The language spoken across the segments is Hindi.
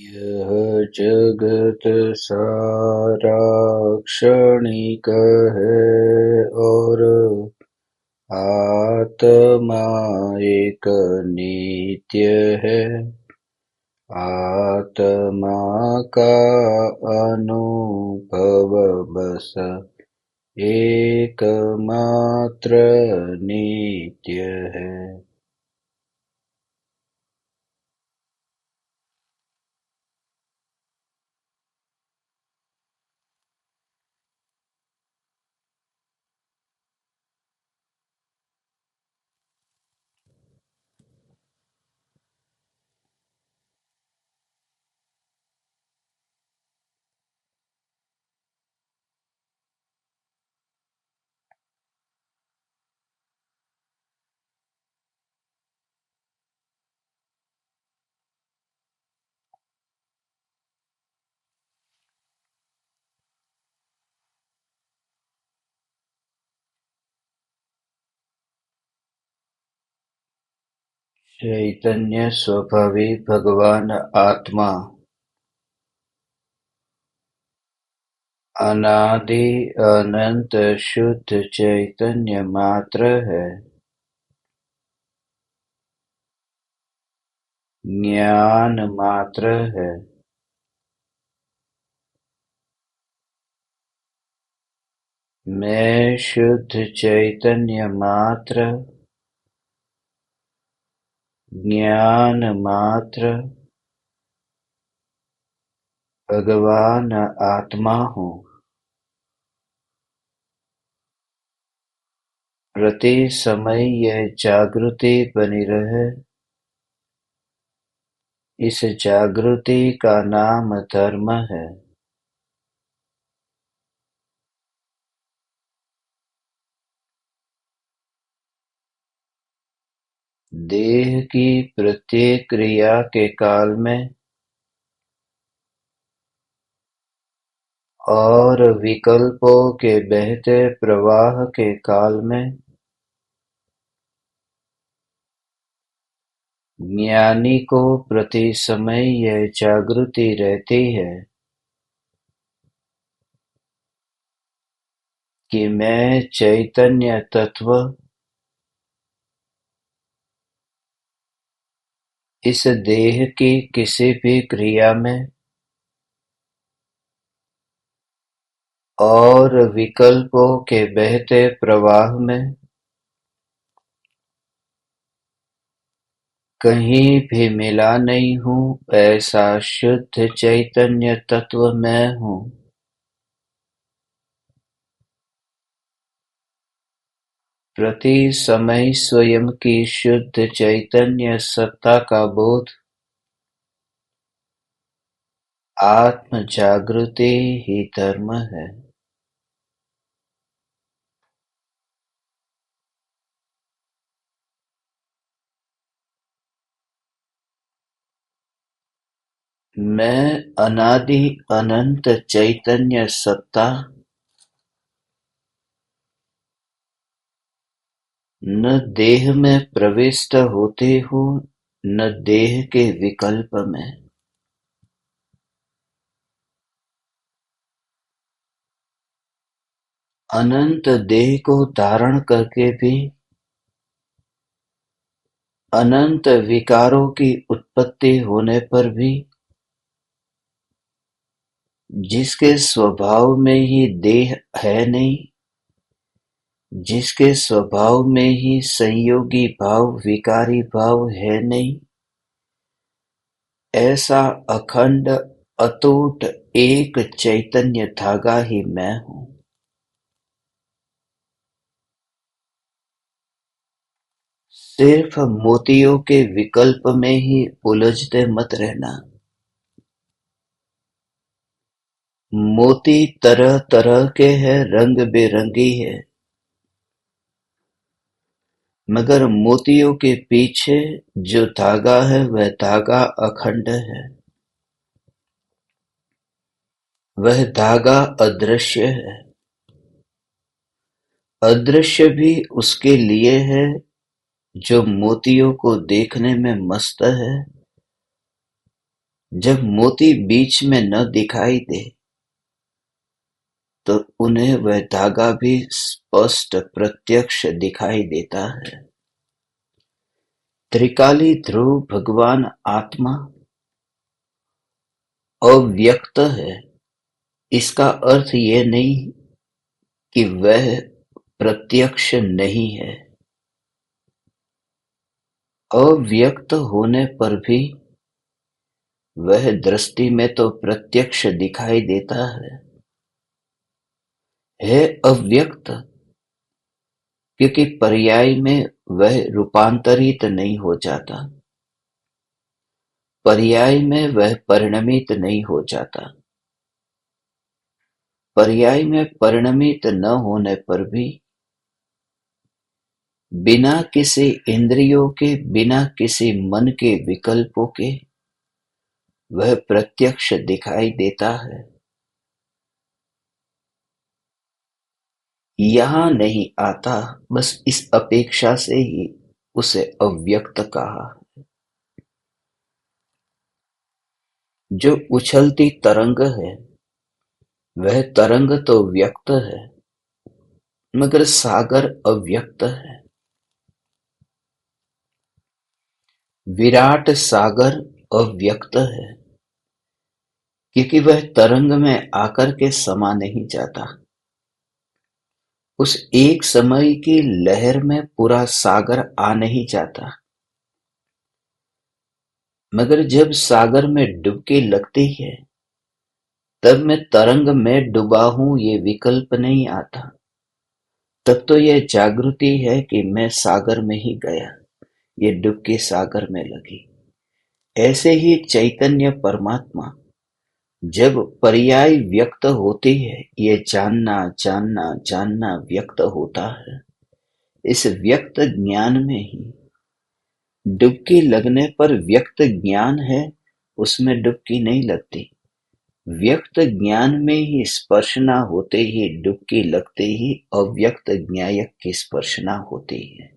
यह जगत सारा क्षणिक है और आत्मा एक नित्य है। आत्मा का अनुभव बस एकमात्र नित्य है। चैतन्य स्वभावी भगवान आत्मा अनादि अनंत शुद्ध चैतन्य मात्र है। ज्ञान मात्र है। मैं शुद्ध चैतन्य मात्र, ज्ञान मात्र, भगवान आत्मा हूँ। प्रति समय यह जागृति बनी रहे, इस जागृति का नाम धर्म है। देह की प्रत्येक क्रिया के काल में और विकल्पों के बहते प्रवाह के काल में ज्ञानी को प्रति समय यह जागृति रहती है कि मैं चैतन्य तत्व इस देह की किसी भी क्रिया में और विकल्पों के बहते प्रवाह में कहीं भी मिला नहीं हूँ। ऐसा शुद्ध चैतन्य तत्व मैं हूँ। प्रति समय स्वयं की शुद्ध चैतन्य सत्ता का बोध आत्म जागृति ही धर्म है। मैं अनादि अनंत चैतन्य सत्ता न देह में प्रविष्ट होती हूँ न देह के विकल्प में। अनंत देह को धारण करके भी अनंत विकारों की उत्पत्ति होने पर भी जिसके स्वभाव में ही देह है नहीं, जिसके स्वभाव में ही संयोगी भाव विकारी भाव है नहीं, ऐसा अखंड अटूट एक चैतन्य धागा ही मैं हूँ। सिर्फ मोतियों के विकल्प में ही उलझते मत रहना। मोती तरह तरह के हैं, रंग बेरंगी है, मगर मोतियों के पीछे जो धागा है वह धागा अखंड है। वह धागा अदृश्य है। अदृश्य भी उसके लिए है जो मोतियों को देखने में मस्त है जब मोती बीच में न दिखाई दे तो उन्हें वह धागा भी स्पष्ट प्रत्यक्ष दिखाई देता है। त्रिकाली ध्रुव भगवान आत्मा अव्यक्त है। इसका अर्थ यह नहीं कि वह प्रत्यक्ष नहीं है। अव्यक्त होने पर भी वह दृष्टि में तो प्रत्यक्ष दिखाई देता है अव्यक्त, क्योंकि पर्याय में वह रूपांतरित नहीं हो जाता, पर्याय में वह परिणमित नहीं हो जाता। पर्याय में परिणमित न होने पर भी बिना किसी इंद्रियों के, बिना किसी मन के विकल्पों के वह प्रत्यक्ष दिखाई देता है। यहाँ नहीं आता, बस इस अपेक्षा से ही उसे अव्यक्त कहा। जो उछलती तरंग है वह तरंग तो व्यक्त है, मगर सागर अव्यक्त है। विराट सागर अव्यक्त है, क्योंकि वह तरंग में आकर के समा नहीं जाता। उस एक समय की लहर में पूरा सागर आ नहीं जाता, मगर जब सागर में डुबकी लगती है तब मैं तरंग में डूबा हूं ये विकल्प नहीं आता। तब तो यह जागृति है कि मैं सागर में ही गया, ये डुबकी सागर में लगी। ऐसे ही चैतन्य परमात्मा जब पर्याय व्यक्त होती है, ये जानना जानना जानना व्यक्त होता है। इस व्यक्त ज्ञान में ही डुबकी लगने पर व्यक्त ज्ञान है, उसमें डुबकी नहीं लगती। व्यक्त ज्ञान में ही स्पर्शना होते ही, डुबकी लगते ही अव्यक्त ज्ञायक की स्पर्शना होती है।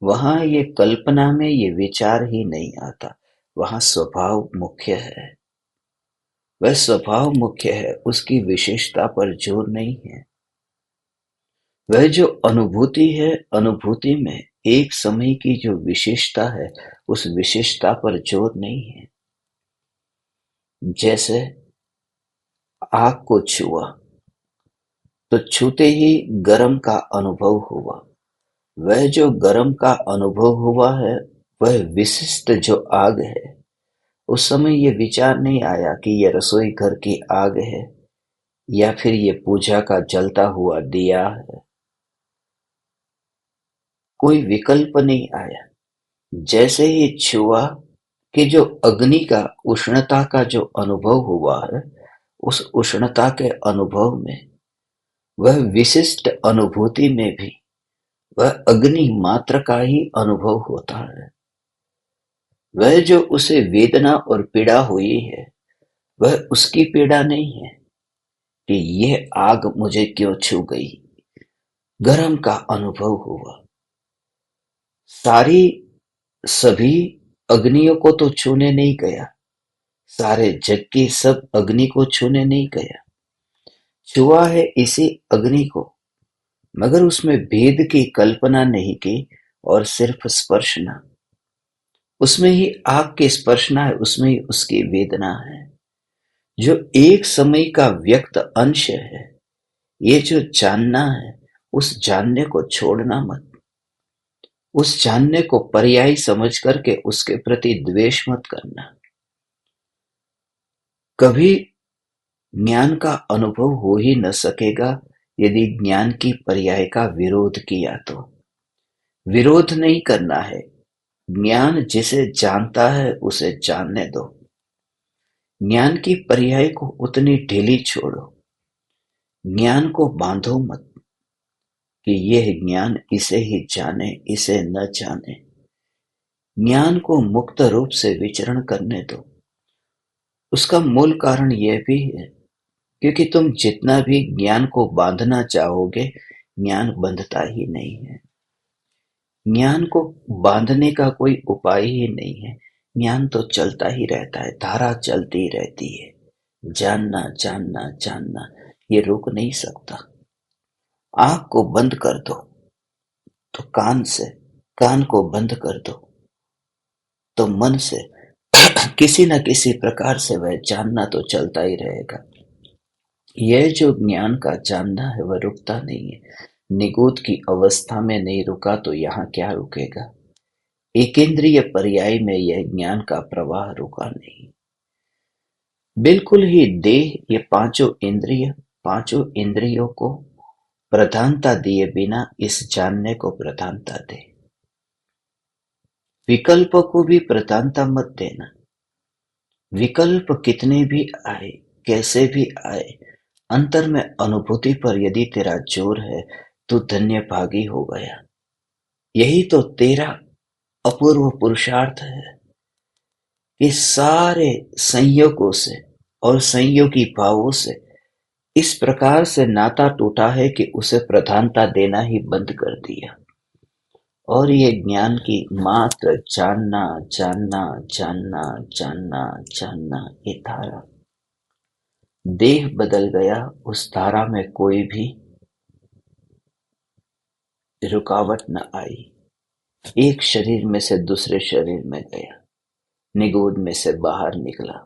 वहां ये कल्पना में ये विचार ही नहीं आता, वहां स्वभाव मुख्य है। वह स्वभाव मुख्य है, उसकी विशेषता पर जोर नहीं है। वह जो अनुभूति है, अनुभूति में एक समय की जो विशेषता है, उस विशेषता पर जोर नहीं है। जैसे आग को छुआ तो छूते ही गर्म का अनुभव हुआ। वह जो गर्म का अनुभव हुआ है वह विशिष्ट जो आग है। उस समय ये विचार नहीं आया कि ये रसोई घर की आग है या फिर ये पूजा का जलता हुआ दिया है। कोई विकल्प नहीं आया। जैसे ही छुआ कि जो अग्नि का, उष्णता का जो अनुभव हुआ है, उस उष्णता के अनुभव में, वह विशिष्ट अनुभूति में भी वह अग्नि मात्र का ही अनुभव होता है। वह जो उसे वेदना और पीड़ा हुई है, वह उसकी पीड़ा नहीं है कि यह आग मुझे क्यों छू गई। गर्म का अनुभव हुआ। सारी सभी अग्नियों को तो छूने नहीं गया, सारे जग की सब अग्नि को छूने नहीं गया। छुआ है इसी अग्नि को, मगर उसमें भेद की कल्पना नहीं की और सिर्फ स्पर्शना। उसमें ही आग की स्पर्शना है, उसमें ही उसकी वेदना है। जो एक समय का व्यक्त अंश है, ये जो जानना है, उस जानने को छोड़ना मत। उस जानने को पर्याय समझ करके उसके प्रति द्वेष मत करना। कभी ज्ञान का अनुभव हो ही न सकेगा यदि ज्ञान की पर्याय का विरोध किया तो। विरोध नहीं करना है। ज्ञान जिसे जानता है उसे जानने दो। ज्ञान की पर्याय को उतनी ढीली छोड़ो। ज्ञान को बांधो मत कि यह ज्ञान इसे ही जाने, इसे न जाने। ज्ञान को मुक्त रूप से विचरण करने दो। उसका मूल कारण यह भी है क्योंकि तुम जितना भी ज्ञान को बांधना चाहोगे, ज्ञान बंधता ही नहीं है। ज्ञान को बांधने का कोई उपाय ही नहीं है। ज्ञान तो चलता ही रहता है, धारा चलती रहती है। जानना जानना जानना, ये रुक नहीं सकता। आंख को बंद कर दो तो कान से, कान को बंद कर दो तो मन से किसी न किसी प्रकार से वह जानना तो चलता ही रहेगा। यह जो ज्ञान का जानना है वह रुकता नहीं है। निगूढ़ की अवस्था में नहीं रुका तो यहाँ क्या रुकेगा। एकेंद्रिय पर्याय में यह ज्ञान का प्रवाह रुका नहीं। बिल्कुल ही देह ये पांचों इंद्रियों को प्रधानता दिए बिना इस जानने को प्रधानता दे। विकल्प को भी प्रधानता मत देना। विकल्प कितने भी आए, कैसे भी आए, अंतर में अनुभूति पर यदि तेरा जोर है तो धन्य भागी हो गया। यही तो तेरा अपूर्व पुरुषार्थ है कि सारे संयोगों से और संयोगी भावों से इस प्रकार से नाता टूटा है कि उसे प्रधानता देना ही बंद कर दिया। और ये ज्ञान की मात्र जानना जानना जानना जानना जानना, ये धारा, देह बदल गया, उस धारा में कोई भी रुकावट न आई। एक शरीर में से दूसरे शरीर में गया, निगूढ़ में से बाहर निकला,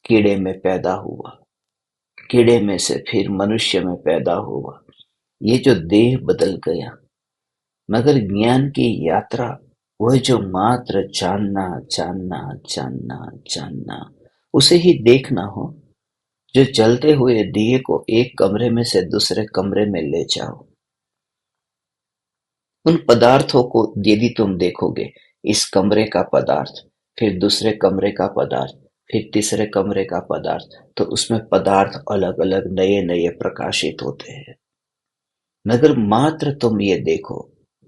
कीड़े में पैदा हुआ, कीड़े में से फिर मनुष्य में पैदा हुआ। ये जो देह बदल गया, मगर ज्ञान की यात्रा, वह जो मात्र जानना जानना जानना जानना, उसे ही देखना हो। जो जलते हुए दिए को एक कमरे में से दूसरे कमरे में ले जाओ। उन पदार्थों को यदि तुम देखोगे, इस कमरे का पदार्थ, फिर दूसरे कमरे का पदार्थ, फिर तीसरे कमरे का पदार्थ, तो उसमें पदार्थ अलग अलग नए नए प्रकाशित होते हैं। मगर मात्र तुम ये देखो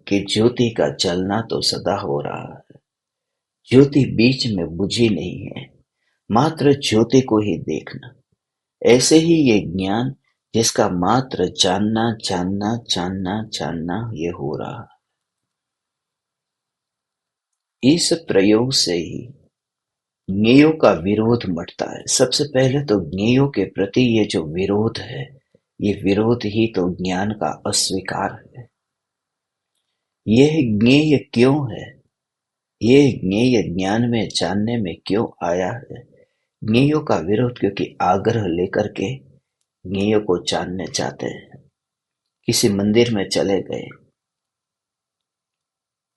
कि ज्योति का जलना तो सदा हो रहा है। ज्योति बीच में बुझी नहीं है, मात्र ज्योति को ही देखना। ऐसे ही ये ज्ञान, जिसका मात्र जानना जानना जानना जानना ये हो रहा। इस प्रयोग से ही ज्ञेयों का विरोध मटता है। सबसे पहले तो ज्ञेयों के प्रति ये जो विरोध है, ये विरोध ही तो ज्ञान का अस्वीकार है। यह ज्ञेय क्यों है, ये ज्ञेय ज्ञान में जानने में क्यों आया है। ज्ञेयों का विरोध क्योंकि आग्रह लेकर के ज्ञेयों को जानने चाहते हैं। किसी मंदिर में चले गए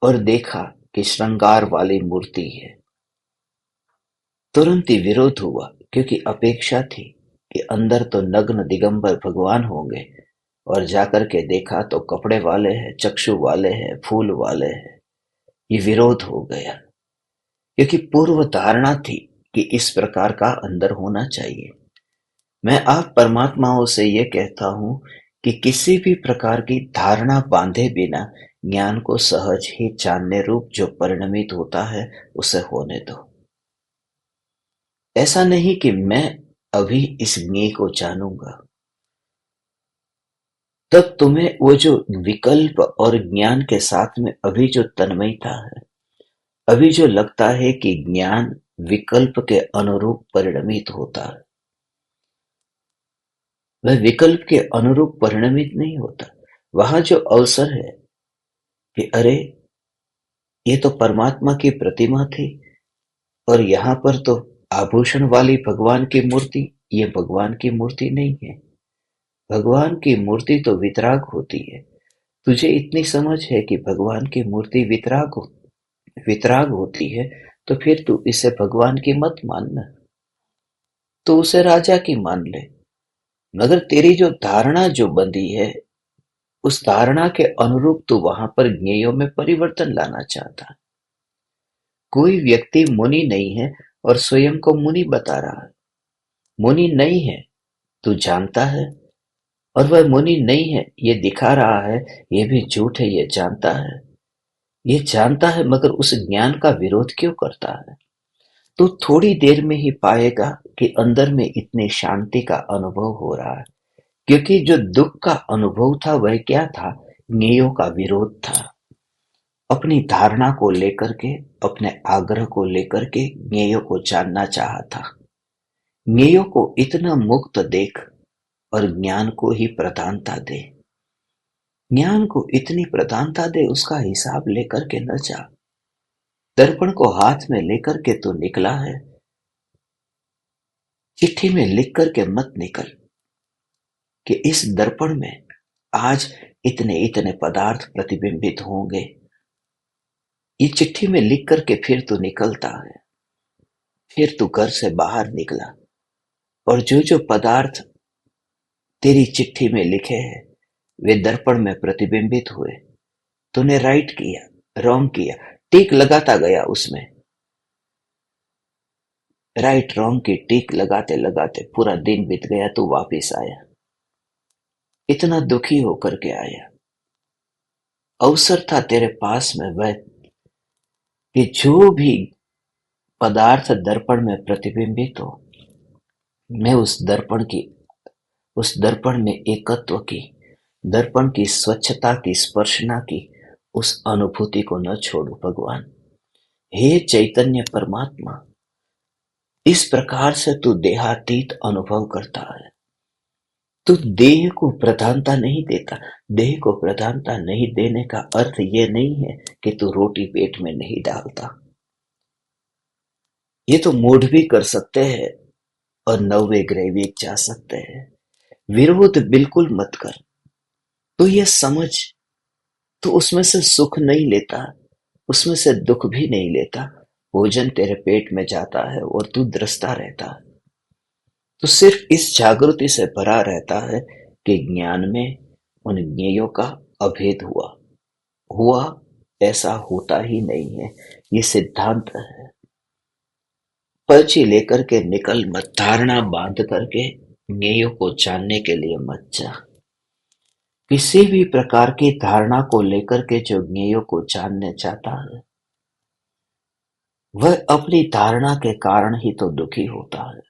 और देखा कि श्रृंगार वाली मूर्ति है, तुरंत ही विरोध हुआ, क्योंकि अपेक्षा थी कि अंदर तो नग्न दिगंबर भगवान होंगे, और जाकर के देखा तो कपड़े वाले हैं, चक्षु वाले हैं, फूल वाले हैं। ये विरोध हो गया, क्योंकि पूर्व धारणा थी कि इस प्रकार का अंदर होना चाहिए। मैं आप परमात्माओं से ये कहता हूं कि किसी भी प्रकार की धारणा बांधे बिना ज्ञान को सहज ही जानने रूप जो परिणमित होता है, उसे होने दो। ऐसा नहीं कि मैं अभी इस ज्ञेय को जानूंगा, तब तुम्हें वो जो विकल्प और ज्ञान के साथ में अभी जो तन्मयता है, अभी जो लगता है कि ज्ञान विकल्प के अनुरूप परिणमित होता है, वह विकल्प के अनुरूप परिणमित नहीं होता। वहां जो अवसर है कि अरे, ये तो परमात्मा की प्रतिमा थी, और यहाँ पर तो आभूषण वाली भगवान की मूर्ति, ये भगवान की मूर्ति नहीं है। भगवान की मूर्ति तो वितराग होती है। तुझे इतनी समझ है कि भगवान की मूर्ति वितराग होती है, तो फिर तू इसे भगवान की मत मानना, तो उसे राजा की मान ले। मगर तेरी जो धारणा जो बंधी है, उस धारणा के अनुरूप तू वहां पर ज्ञेयों में परिवर्तन लाना चाहता है। कोई व्यक्ति मुनि नहीं है और स्वयं को मुनि बता रहा है। मुनि नहीं है, तू जानता है, और वह मुनि नहीं है ये दिखा रहा है, ये भी झूठ है, ये जानता है। ये जानता है, मगर उस ज्ञान का विरोध क्यों करता है। तो थोड़ी देर में ही पाएगा कि अंदर में इतनी शांति का अनुभव हो रहा है, क्योंकि जो दुख का अनुभव था वह क्या था, ज्ञेयों का विरोध था। अपनी धारणा को लेकर के, अपने आग्रह को लेकर के ज्ञेयों को जानना चाहा था। ज्ञेयों को इतना मुक्त देख और ज्ञान को ही प्रधानता दे, ज्ञान को इतनी प्रधानता दे, उसका हिसाब लेकर के न जा। दर्पण को हाथ में लेकर के तो निकला है, चिट्ठी में लिख करके मत निकल कि इस दर्पण में आज इतने इतने पदार्थ प्रतिबिंबित होंगे। ये चिट्ठी में लिख करके फिर तू निकलता है, फिर तू घर से बाहर निकला और जो जो पदार्थ तेरी चिट्ठी में लिखे हैं वे दर्पण में प्रतिबिंबित हुए। तूने राइट किया, रॉन्ग किया, टिक लगाता गया उसमें। राइट रॉन्ग की टिक लगाते लगाते पूरा दिन बीत गया। तू वापिस आया, इतना दुखी होकर के आया। अवसर था तेरे पास में वह कि जो भी पदार्थ दर्पण में प्रतिबिंबित हो, मैं उस दर्पण में एकत्व की, दर्पण की स्वच्छता की, स्पर्शना की उस अनुभूति को न छोड़ू भगवान। हे चैतन्य परमात्मा, इस प्रकार से तू देहातीत अनुभव करता है। तू देह को प्रधानता नहीं देता। देह को प्रधानता नहीं देने का अर्थ ये नहीं है कि तू रोटी पेट में नहीं डालता। ये तो मूढ़ भी कर सकते हैं और नौवे ग्रह भी जा सकते हैं। विरोध बिल्कुल मत कर। तू ये समझ, तू उसमें से सुख नहीं लेता, उसमें से दुख भी नहीं लेता। भोजन तेरे पेट में जाता है और तू द्रष्टा रहता है। तो सिर्फ इस जागृति से भरा रहता है कि ज्ञान में उन ज्ञेयों का अभेद हुआ। हुआ ऐसा होता ही नहीं है, ये सिद्धांत है। पर्ची लेकर के निकल मत, धारणा बांध करके ज्ञेयों को जानने के लिए मत जा। किसी भी प्रकार की धारणा को लेकर के जो ज्ञेयों को जानने चाहता है वह अपनी धारणा के कारण ही तो दुखी होता है।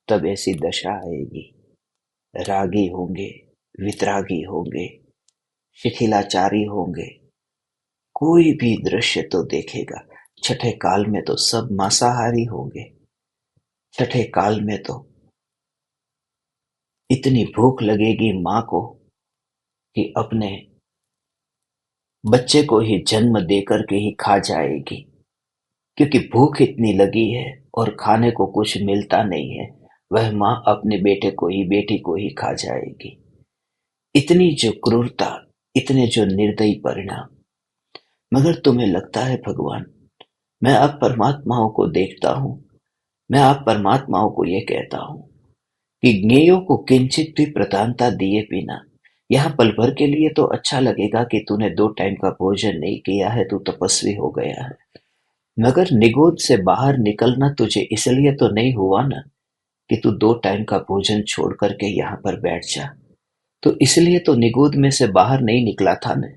तब ऐसी दशा आएगी, रागी होंगे, वितरागी होंगे, शिथिलाचारी होंगे। कोई भी दृश्य तो देखेगा। छठे काल में तो सब मांसाहारी होंगे। छठे काल में तो इतनी भूख लगेगी मां को कि अपने बच्चे को ही जन्म देकर के ही खा जाएगी, क्योंकि भूख इतनी लगी है और खाने को कुछ मिलता नहीं है। वह मां अपने बेटे को ही, बेटी को ही खा जाएगी। इतनी जो क्रूरता, इतने जो निर्दयी परिणाम। मगर तुम्हें लगता है भगवान, मैं अब परमात्माओं को देखता हूं, मैं आप परमात्माओं को यह कहता हूं कि ज्ञेयों को किंचित भी प्रधानता दिए बिना, यहाँ पल भर के लिए तो अच्छा लगेगा कि तूने 2 टाइम का भोजन नहीं किया है, तू तपस्वी हो गया है। मगर निगोद से बाहर निकलना तुझे इसलिए तो नहीं हुआ ना कि तू 2 टाइम का भोजन छोड़ करके यहाँ पर बैठ जा। तो इसलिए तो निगोद में से बाहर नहीं निकला था ना।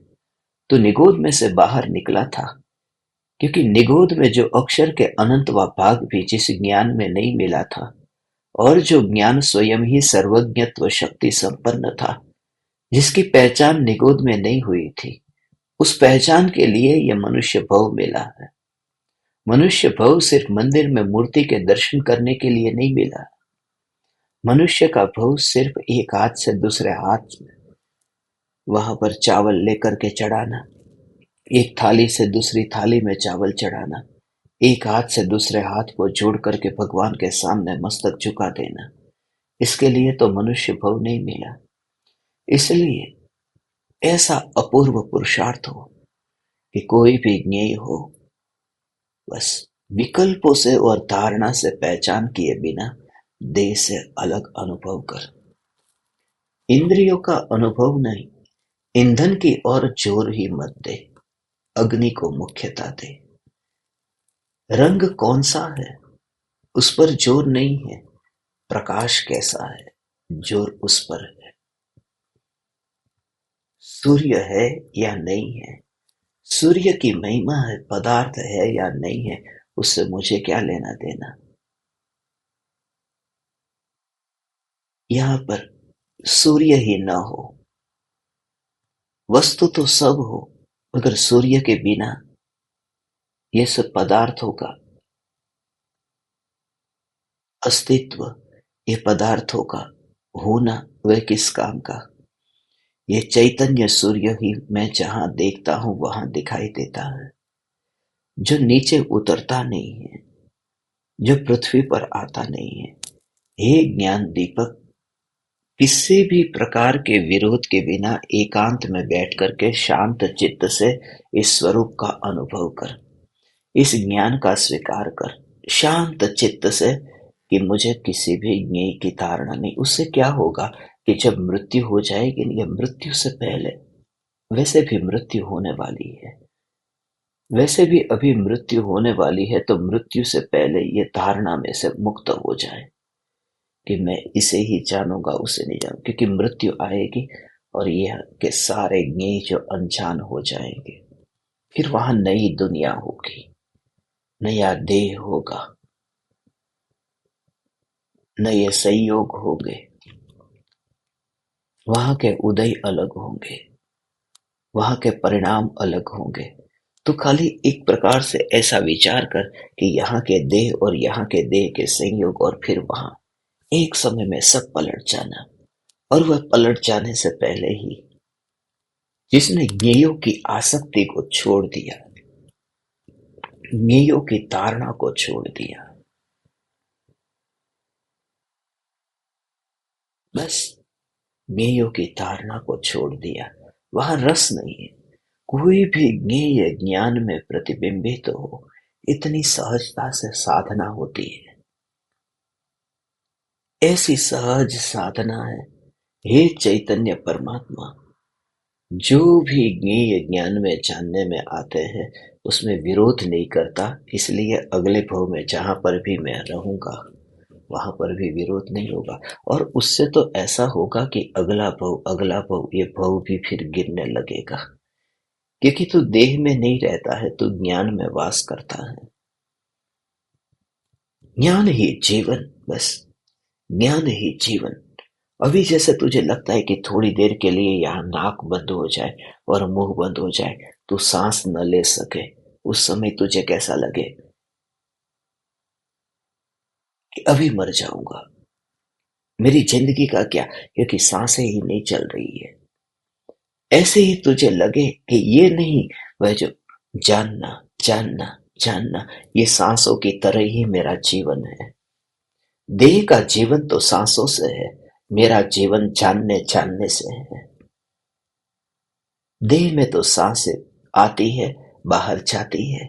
तो निगोद में से बाहर निकला था क्योंकि निगोद में जो अक्षर के अनंतवा भाग भी जिस ज्ञान में नहीं मिला था, और जो ज्ञान स्वयं ही सर्वज्ञत्व शक्ति संपन्न था, जिसकी पहचान निगोद में नहीं हुई थी, उस पहचान के लिए यह मनुष्य भव मिला है। मनुष्य भव सिर्फ मंदिर में मूर्ति के दर्शन करने के लिए नहीं मिला। मनुष्य का भव सिर्फ एक हाथ से दूसरे हाथ में वहां पर चावल लेकर के चढ़ाना, एक थाली से दूसरी थाली में चावल चढ़ाना, एक हाथ से दूसरे हाथ को जोड़ करके भगवान के सामने मस्तक झुका देना, इसके लिए तो मनुष्य भव नहीं मिला। इसलिए ऐसा अपूर्व पुरुषार्थ हो कि कोई भी ज्ञेय हो, बस विकल्पों से और धारणा से पहचान किए बिना देह से अलग अनुभव कर। इंद्रियों का अनुभव नहीं, ईंधन की ओर जोर ही मत दे, अग्नि को मुख्यता दे। रंग कौन सा है उस पर जोर नहीं है, प्रकाश कैसा है जोर उस पर है। सूर्य है या नहीं है, सूर्य की महिमा है, पदार्थ है या नहीं है, उससे मुझे क्या लेना देना। यहां पर सूर्य ही न हो, वस्तु तो सब हो, मगर सूर्य के बिना ये सब पदार्थों का अस्तित्व, ये पदार्थों का होना, वह किस काम का? ये चैतन्य सूर्य ही मैं जहां देखता हूं वहां दिखाई देता है, जो नीचे उतरता नहीं है, जो पृथ्वी पर आता नहीं है। हे ज्ञान दीपक, किसी भी प्रकार के विरोध के बिना एकांत में बैठ करके शांत चित्त से इस स्वरूप का अनुभव कर, इस ज्ञान का स्वीकार कर, शांत चित्त से, कि मुझे किसी भी ज्ञेय की धारणा नहीं। उससे क्या होगा कि जब मृत्यु हो जाएगी, या मृत्यु से पहले, वैसे भी मृत्यु होने वाली है, वैसे भी अभी मृत्यु होने वाली है, तो मृत्यु से पहले ये धारणा में से मुक्त हो जाए कि मैं इसे ही जानूंगा, उसे नहीं जानूंगा, क्योंकि मृत्यु आएगी और यह के सारे ज्ञेय जो अनजान हो जाएंगे। फिर वहां नई दुनिया होगी, नया देह होगा, नए संयोग होंगे, वहां के उदय अलग होंगे, वहां के परिणाम अलग होंगे। तो खाली एक प्रकार से ऐसा विचार कर कि यहाँ के देह और यहाँ के देह के संयोग, और फिर वहां एक समय में सब पलट जाना। और वह पलट जाने से पहले ही जिसने ज्ञेयों की आसक्ति को छोड़ दिया, ज्ञेयों की धारणा को छोड़ दिया, बस ज्ञेयों की धारणा को छोड़ दिया, वहां रस नहीं है। कोई भी ज्ञेय ज्ञान में प्रतिबिंबित हो, इतनी सहजता से साधना होती है, ऐसी सहज साधना है। हे चैतन्य परमात्मा, जो भी ज्ञेय ज्ञान में जानने में आते हैं, उसमें विरोध नहीं करता, इसलिए अगले भव में जहां पर भी मैं रहूंगा वहां पर भी विरोध नहीं होगा। और उससे तो ऐसा होगा कि अगला भव, ये भव भी फिर गिरने लगेगा, क्योंकि तू देह में नहीं रहता है, तू ज्ञान में वास करता है। ज्ञान ही जीवन, बस ज्ञान ही जीवन। अभी जैसे तुझे लगता है कि थोड़ी देर के लिए यहाँ नाक बंद हो जाए और मुंह बंद हो जाए, तू सांस न ले सके, उस समय तुझे कैसा लगे कि अभी मर जाऊंगा, मेरी जिंदगी का क्या, क्योंकि सांसें ही नहीं चल रही है। ऐसे ही तुझे लगे कि ये नहीं, वह जो जानना जानना जानना, ये सांसों की तरह ही मेरा जीवन है। देह का जीवन तो सांसों से है, मेरा जीवन जानने जानने से है। देह में तो सांसें आती है, बाहर जाती है,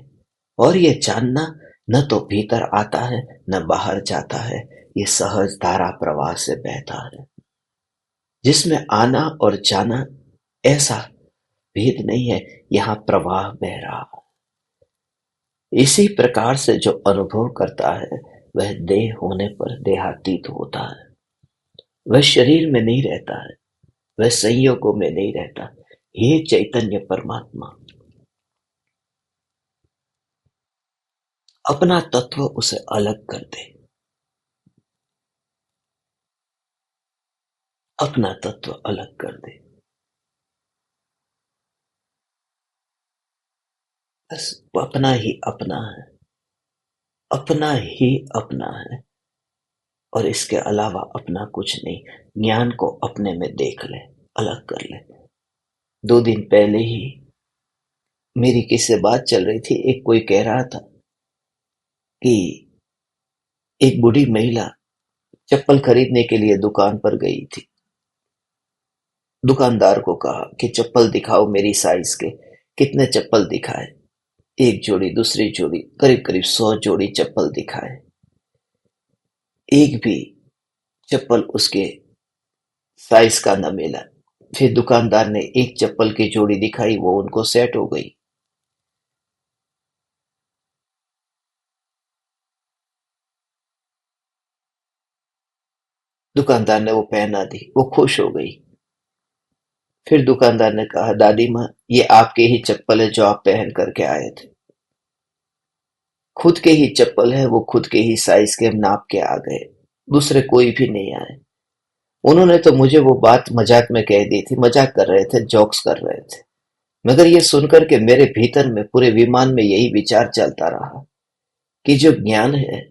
और ये जानना न तो भीतर आता है न बाहर जाता है, ये सहज धारा प्रवाह से बहता है, जिसमें आना और जाना ऐसा भेद नहीं है, यहाँ प्रवाह बह रहा है। इसी प्रकार से जो अनुभव करता है, वह देह होने पर देहातीत होता है, वह शरीर में नहीं रहता है, वह संयोगों में नहीं रहता। हे चैतन्य परमात्मा, अपना तत्व उसे अलग कर दे, अपना तत्व अलग कर दे, बस वो अपना ही अपना है, अपना ही अपना है, और इसके अलावा अपना कुछ नहीं। ज्ञान को अपने में देख ले, अलग कर ले। 2 दिन पहले ही मेरी किससे बात चल रही थी, एक कोई कह रहा था कि एक बूढ़ी महिला चप्पल खरीदने के लिए दुकान पर गई थी। दुकानदार को कहा कि चप्पल दिखाओ मेरी साइज के। कितने चप्पल दिखाए, एक जोड़ी, दूसरी जोड़ी, करीब करीब 100 जोड़ी चप्पल दिखाए। एक भी चप्पल उसके साइज का न मिला। फिर दुकानदार ने एक चप्पल की जोड़ी दिखाई, वो उनको सेट हो गई। दुकानदार ने वो पहना दी, वो खुश हो गई। फिर दुकानदार ने कहा, दादी माँ, ये आपके ही चप्पल है जो आप पहन करके आए थे। खुद के ही चप्पल है, वो खुद के ही साइज के नाप के आ गए, दूसरे कोई भी नहीं आए। उन्होंने तो मुझे वो बात मजाक में कह दी थी, मजाक कर रहे थे, जोक्स कर रहे थे। मगर ये सुनकर के मेरे भीतर में पूरे विमान में यही विचार चलता रहा कि जो ज्ञान है,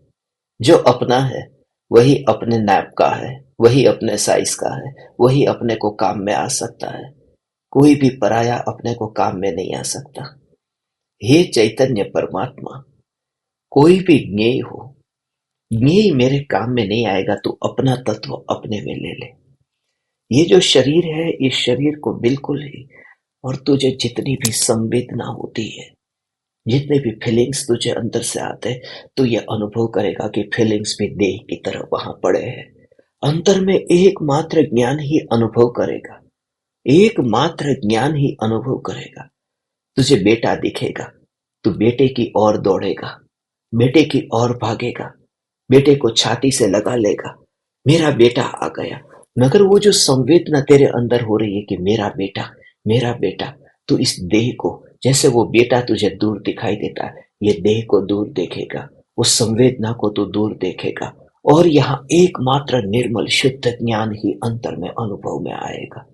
जो अपना है, वही अपने नाप का है, वही अपने साइज का है, वही अपने को काम में आ सकता है। कोई भी पराया अपने को काम में नहीं आ सकता। हे चैतन्य परमात्मा, कोई भी ज्ञेय हो, ज्ञेय मेरे काम में नहीं आएगा। तू अपना तत्व अपने में ले ले। ये जो शरीर है, इस शरीर को बिल्कुल ही, और तुझे जितनी भी संवेदना होती है, जितने भी फीलिंग्स तुझे अंदर से आते हैं, तो ये अनुभव करेगा कि फीलिंग्स भी देह की तरह वहां पड़े हैं। अंतर में एकमात्र ज्ञान ही अनुभव करेगा, एकमात्र ज्ञान ही अनुभव करेगा। तुझे बेटा दिखेगा, तू बेटे की ओर दौड़ेगा, बेटे की ओर भागेगा, बेटे को छाती से लगा लेगा, मेरा बेटा आ गया। मगर वो जो संवेदना तेरे अंदर हो रही है कि मेरा बेटा, तो इस देह को, जैसे वो बेटा तुझे दूर दिखाई देता है, ये देह को दूर देखेगा, उस संवेदना को तो दूर देखेगा, और यहाँ एकमात्र निर्मल शुद्ध ज्ञान ही अंतर में अनुभव में आएगा।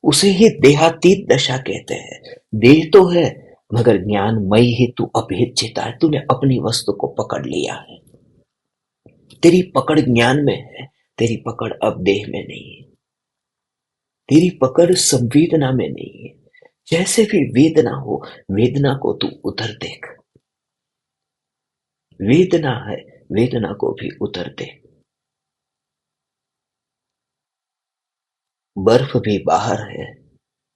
उसे ही देहातीत दशा कहते हैं। देह तो है, मगर ज्ञानमयी ही तू अभेद्यता है। तूने अपनी वस्तु को पकड़ लिया है। तेरी पकड़ ज्ञान में है, तेरी पकड़ अब देह में नहीं है, तेरी पकड़ संवेदना में नहीं है। जैसे भी वेदना हो, वेदना को तू उधर देख। वेदना है, वेदना को भी उधर देख। बर्फ भी बाहर है,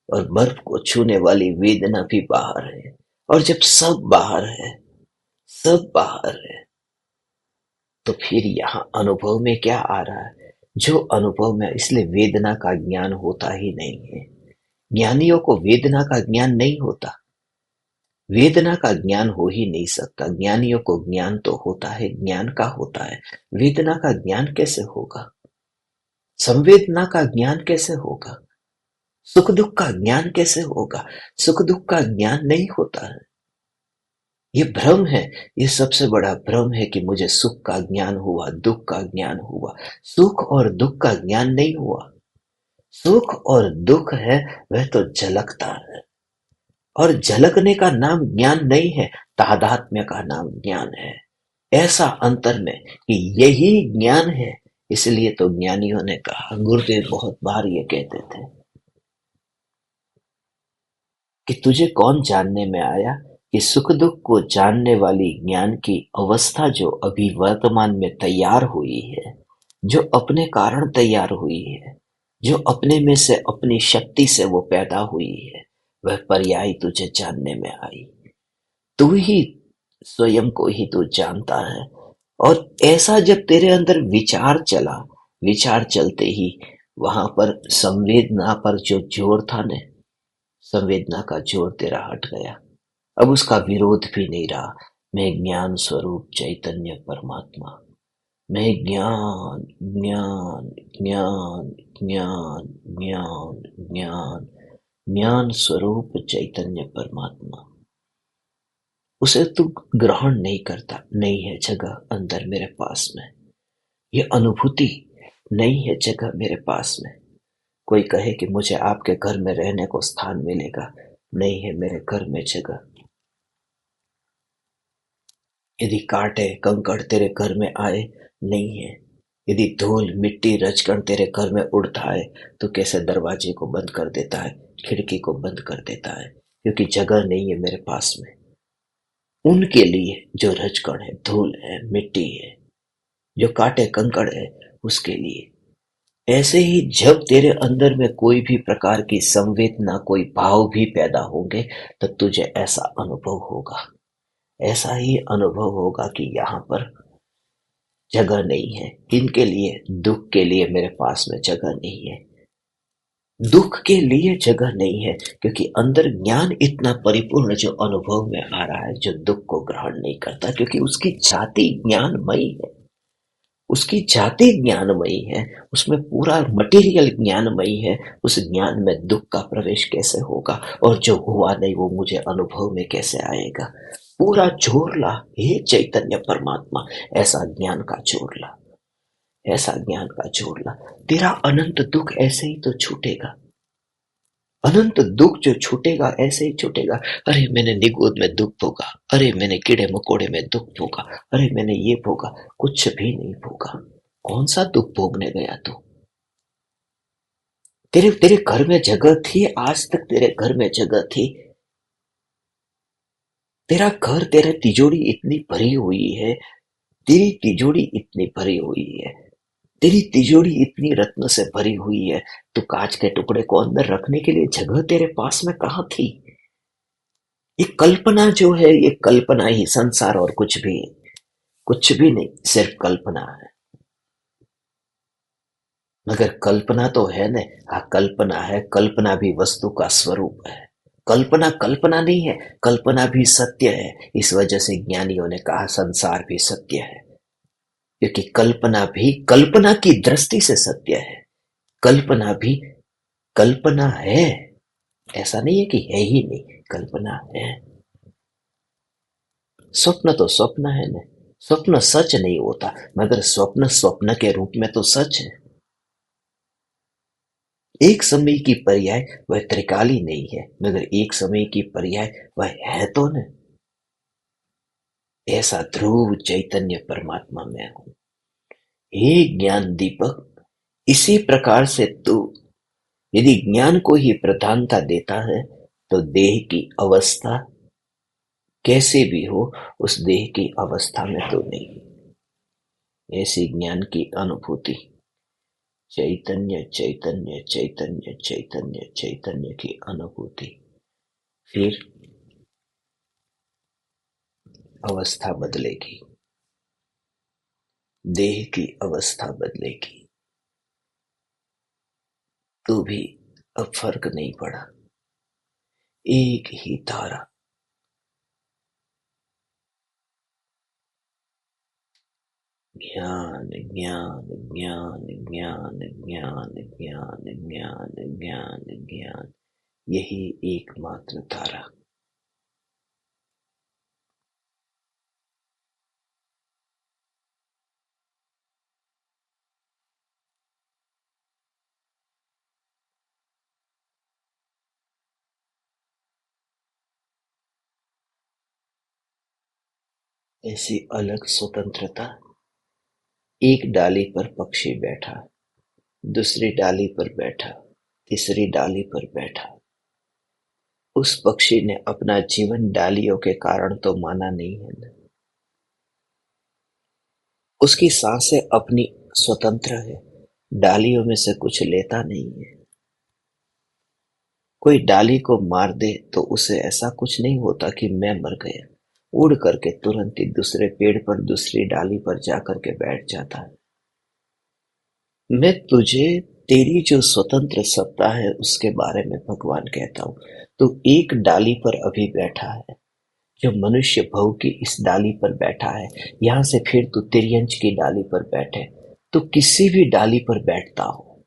और बर्फ को छूने वाली वेदना भी बाहर है। और जब सब बाहर है, सब बाहर है, तो फिर यहाँ अनुभव में क्या आ रहा है? जो अनुभव में, इसलिए वेदना का ज्ञान होता ही नहीं है। ज्ञानियों को वेदना का ज्ञान नहीं होता। वेदना का ज्ञान हो ही नहीं सकता। ज्ञानियों को ज्ञान तो होता है, ज्ञान का होता है। वेदना का ज्ञान कैसे होगा? संवेदना का ज्ञान कैसे होगा? सुख दुख का ज्ञान कैसे होगा? सुख दुख का ज्ञान नहीं होता है। ये भ्रम है। ये सबसे बड़ा भ्रम है कि मुझे सुख का ज्ञान हुआ, दुख का ज्ञान हुआ। सुख और दुख का ज्ञान नहीं हुआ। सुख और दुख है, वह तो झलकता है, और झलकने का नाम ज्ञान नहीं है, तादात्म्य का नाम ज्ञान है। ऐसा अंतर में कि यही ज्ञान है। इसलिए तो ज्ञानियों ने कहा, गुरुदेव बहुत बार ये कहते थे कि तुझे कौन जानने में आया कि सुख दुख को जानने वाली ज्ञान की अवस्था जो अभी वर्तमान में तैयार हुई है, जो अपने कारण तैयार हुई है, जो अपने में से अपनी शक्ति से वो पैदा हुई है, वह पर्याय तुझे जानने में आई। तू ही स्वयं को ही तू जानता है। और ऐसा जब तेरे अंदर विचार चला, विचार चलते ही वहां पर संवेदना पर जो जोर था न, संवेदना का जोर तेरा हट गया। अब उसका विरोध भी नहीं रहा। मैं ज्ञान स्वरूप चैतन्य परमात्मा, मैं ज्ञान ज्ञान ज्ञान ज्ञान ज्ञान ज्ञान ज्ञान स्वरूप चैतन्य परमात्मा। उसे तू ग्रहण नहीं करता। नहीं है जगह अंदर मेरे पास में। ये अनुभूति नहीं है जगह मेरे पास में। कोई कहे कि मुझे आपके घर में रहने को स्थान मिलेगा, नहीं है मेरे घर में जगह। यदि कांटे कंकड़ तेरे घर में आए, नहीं है। यदि धूल मिट्टी रजकण तेरे घर में उड़ता है, तो कैसे दरवाजे को बंद कर देता है, खिड़की को बंद कर देता है, क्योंकि जगह नहीं है मेरे पास में। उनके लिए जो रजकण है, धूल है, मिट्टी है, जो कांटे कंकड़ है, उसके लिए। ऐसे ही जब तेरे अंदर में कोई भी प्रकार की संवेदना, कोई भाव भी पैदा होंगे, तो तुझे ऐसा अनुभव होगा। ऐसा ही अनुभव होगा कि यहाँ पर जगह नहीं है। इनके लिए, दुख के लिए मेरे पास में जगह नहीं है। दुख के लिए जगह नहीं है, क्योंकि अंदर ज्ञान इतना परिपूर्ण जो अनुभव में आ रहा है, जो दुख को ग्रहण नहीं करता, क्योंकि उसकी जाति ज्ञानमयी है। उसकी जाति ज्ञानमयी है, उसमें पूरा मटेरियल ज्ञानमयी है। उस ज्ञान में दुख का प्रवेश कैसे होगा? और जो हुआ नहीं वो मुझे अनुभव में कैसे आएगा? पूरा जोर ला हे चैतन्य परमात्मा, ऐसा ज्ञान का जोर ला, ऐसा ज्ञान का जोर ला। तेरा अनंत दुख ऐसे ही तो छूटेगा। अनंत दुख जो छूटेगा ऐसे ही छूटेगा। अरे मैंने निगोद में दुख भोगा, अरे मैंने कीड़े मकोड़े में दुख भोगा, अरे मैंने ये भोगा। कुछ भी नहीं भोगा। कौन सा दुख भोगने गया तू? तेरे तेरे घर में जगह थी, आज तक तेरे घर में जगह थी। तेरा घर, तेरे तिजोरी इतनी भरी हुई है, तेरी तिजोरी इतनी भरी हुई है, तेरी तिजोरी इतनी रत्न से भरी हुई है, तो कांच के टुकड़े को अंदर रखने के लिए जगह तेरे पास में कहाँ थी? ये कल्पना जो है, ये कल्पना ही संसार, और कुछ भी नहीं, सिर्फ कल्पना है। मगर कल्पना तो है न। हाँ कल्पना है, कल्पना भी वस्तु का स्वरूप है। कल्पना कल्पना नहीं है, कल्पना भी सत्य है। इस वजह से ज्ञानियों ने कहा संसार भी सत्य है, क्योंकि कल्पना भी कल्पना की दृष्टि से सत्य है। कल्पना भी कल्पना है, ऐसा नहीं है कि है ही नहीं, कल्पना है। स्वप्न तो स्वप्न है न। स्वप्न सच नहीं होता, मगर स्वप्न स्वप्न के रूप में तो सच है। एक समय की पर्याय वह त्रिकाली नहीं है, मगर एक समय की पर्याय वह है तो न। ऐसा ध्रुव चैतन्य परमात्मा में हूं। हे ज्ञान दीपक, इसी प्रकार से तू यदि ज्ञान को ही प्रधानता देता है, तो देह की अवस्था कैसे भी हो, उस देह की अवस्था में तो नहीं। ऐसी ज्ञान की अनुभूति, चैतन्य चैतन्य चैतन्य चैतन्य चैतन्य की अनुभूति, फिर अवस्था बदलेगी, देह की अवस्था बदलेगी, तो भी अब फर्क नहीं पड़ा। एक ही धारा, ज्ञान ज्ञान ज्ञान ज्ञान ज्ञान ज्ञान ज्ञान ज्ञान ज्ञान, यही एकमात्र धारा। ऐसी अलग स्वतंत्रता। एक डाली पर पक्षी बैठा, दूसरी डाली पर बैठा, तीसरी डाली पर बैठा। उस पक्षी ने अपना जीवन डालियों के कारण तो माना नहीं है ना। उसकी सांसें अपनी स्वतंत्र है, डालियों में से कुछ लेता नहीं है। कोई डाली को मार दे तो उसे ऐसा कुछ नहीं होता कि मैं मर गया, उड़ करके तुरंत ही दूसरे पेड़ पर, दूसरी डाली पर जाकर के बैठ जाता है। मैं तुझे तेरी जो स्वतंत्र सत्ता है उसके बारे में भगवान कहता हूँ। तू एक डाली पर अभी बैठा है, जो मनुष्य भव की इस डाली पर बैठा है, यहां से फिर तू तिर्यंच की डाली पर बैठे, तो किसी भी डाली पर बैठता हो,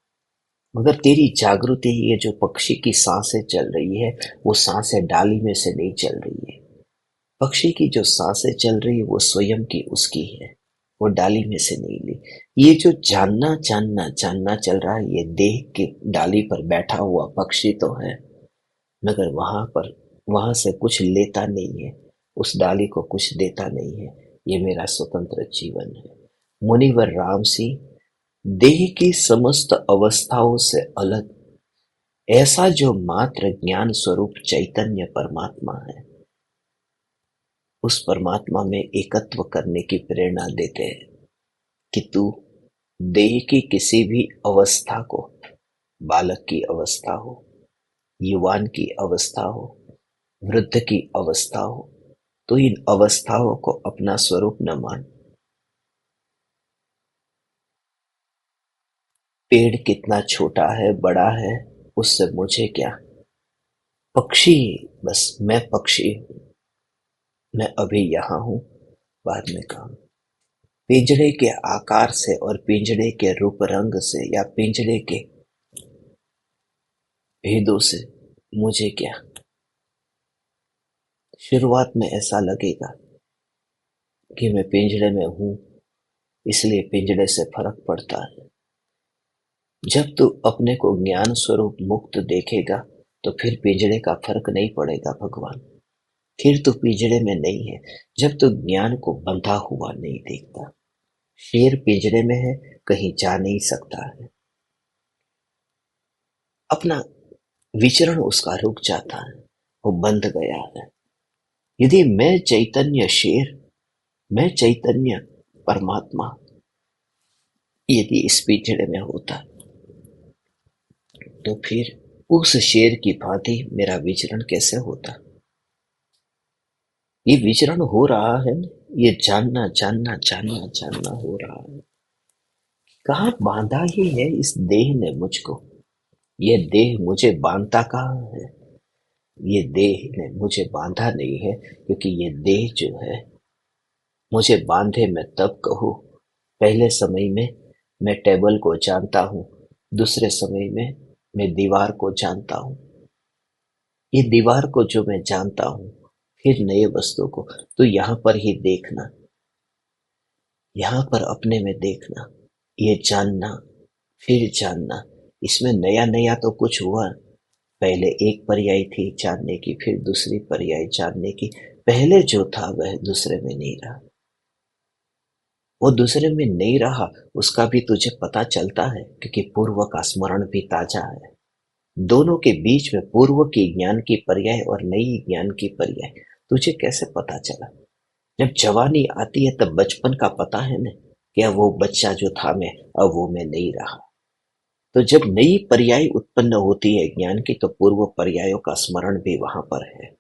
मगर तेरी जागृति, ये जो पक्षी की सांसें चल रही है, वो सांसें डाली में से नहीं चल रही है। पक्षी की जो सांसें चल रही है वो स्वयं की उसकी है, वो डाली में से नहीं ली। ये जो जानना जानना जानना चल रहा है, ये देह की डाली पर बैठा हुआ पक्षी तो है, मगर वहां से कुछ लेता नहीं है, उस डाली को कुछ देता नहीं है। ये मेरा स्वतंत्र जीवन है। मुनिवर राम सिंह, देह की समस्त अवस्थाओं से अलग ऐसा जो मात्र ज्ञान स्वरूप चैतन्य परमात्मा है, उस परमात्मा में एकत्व करने की प्रेरणा देते हैं कि तू देह की किसी भी अवस्था को, बालक की अवस्था हो, युवान की अवस्था हो, वृद्ध की अवस्था हो, तो इन अवस्थाओं को अपना स्वरूप न मान। पेड़ कितना छोटा है, बड़ा है, उससे मुझे क्या। पक्षी, बस मैं पक्षी हूं, मैं अभी यहाँ हूं, बाद में कहूं। पिंजड़े के आकार से और पिंजड़े के रूप रंग से या पिंजड़े के भेदों से मुझे क्या। शुरुआत में ऐसा लगेगा कि मैं पिंजड़े में हूं, इसलिए पिंजड़े से फर्क पड़ता है। जब तू अपने को ज्ञान स्वरूप मुक्त देखेगा, तो फिर पिंजड़े का फर्क नहीं पड़ेगा भगवान। फिर तो पिंजड़े में नहीं है जब तो ज्ञान को बंधा हुआ नहीं देखता। शेर पिंजरे में है, कहीं जा नहीं सकता है, अपना विचरण उसका रुक जाता है, वो बंध गया है। यदि मैं चैतन्य शेर, मैं चैतन्य परमात्मा यदि इस पिंजरे में होता तो फिर उस शेर की भांति मेरा विचरण कैसे होता। ये विचरण हो रहा है न, ये जानना जानना जानना जानना हो रहा है। कहाँ बांधा ही है इस देह ने मुझको, ये देह मुझे बांधता कहाँ है। ये देह ने मुझे बांधा नहीं है, क्योंकि ये देह जो है मुझे बांधे। मैं तब कहूँ, पहले समय में मैं टेबल को जानता हूँ, दूसरे समय में मैं दीवार को जानता हूँ। ये दीवार को जो मैं जानता हूँ, फिर नए वस्तु को, तो यहाँ पर ही देखना, यहाँ पर अपने में देखना, ये जानना फिर जानना। इसमें नया नया तो कुछ हुआ। पहले एक पर्याय थी जानने की, फिर दूसरी पर्याय जानने की। पहले जो था वह दूसरे में नहीं रहा, वो दूसरे में नहीं रहा, उसका भी तुझे पता चलता है, क्योंकि पूर्व का स्मरण भी ताजा है। दोनों के बीच में पूर्व की ज्ञान की पर्याय और नई ज्ञान की पर्याय तुझे कैसे पता चला। जब जवानी आती है तब बचपन का पता है ना, क्या वो बच्चा जो था मैं, अब वो मैं नहीं रहा। तो जब नई पर्याय उत्पन्न होती है ज्ञान की, तो पूर्व पर्यायों का स्मरण भी वहां पर है।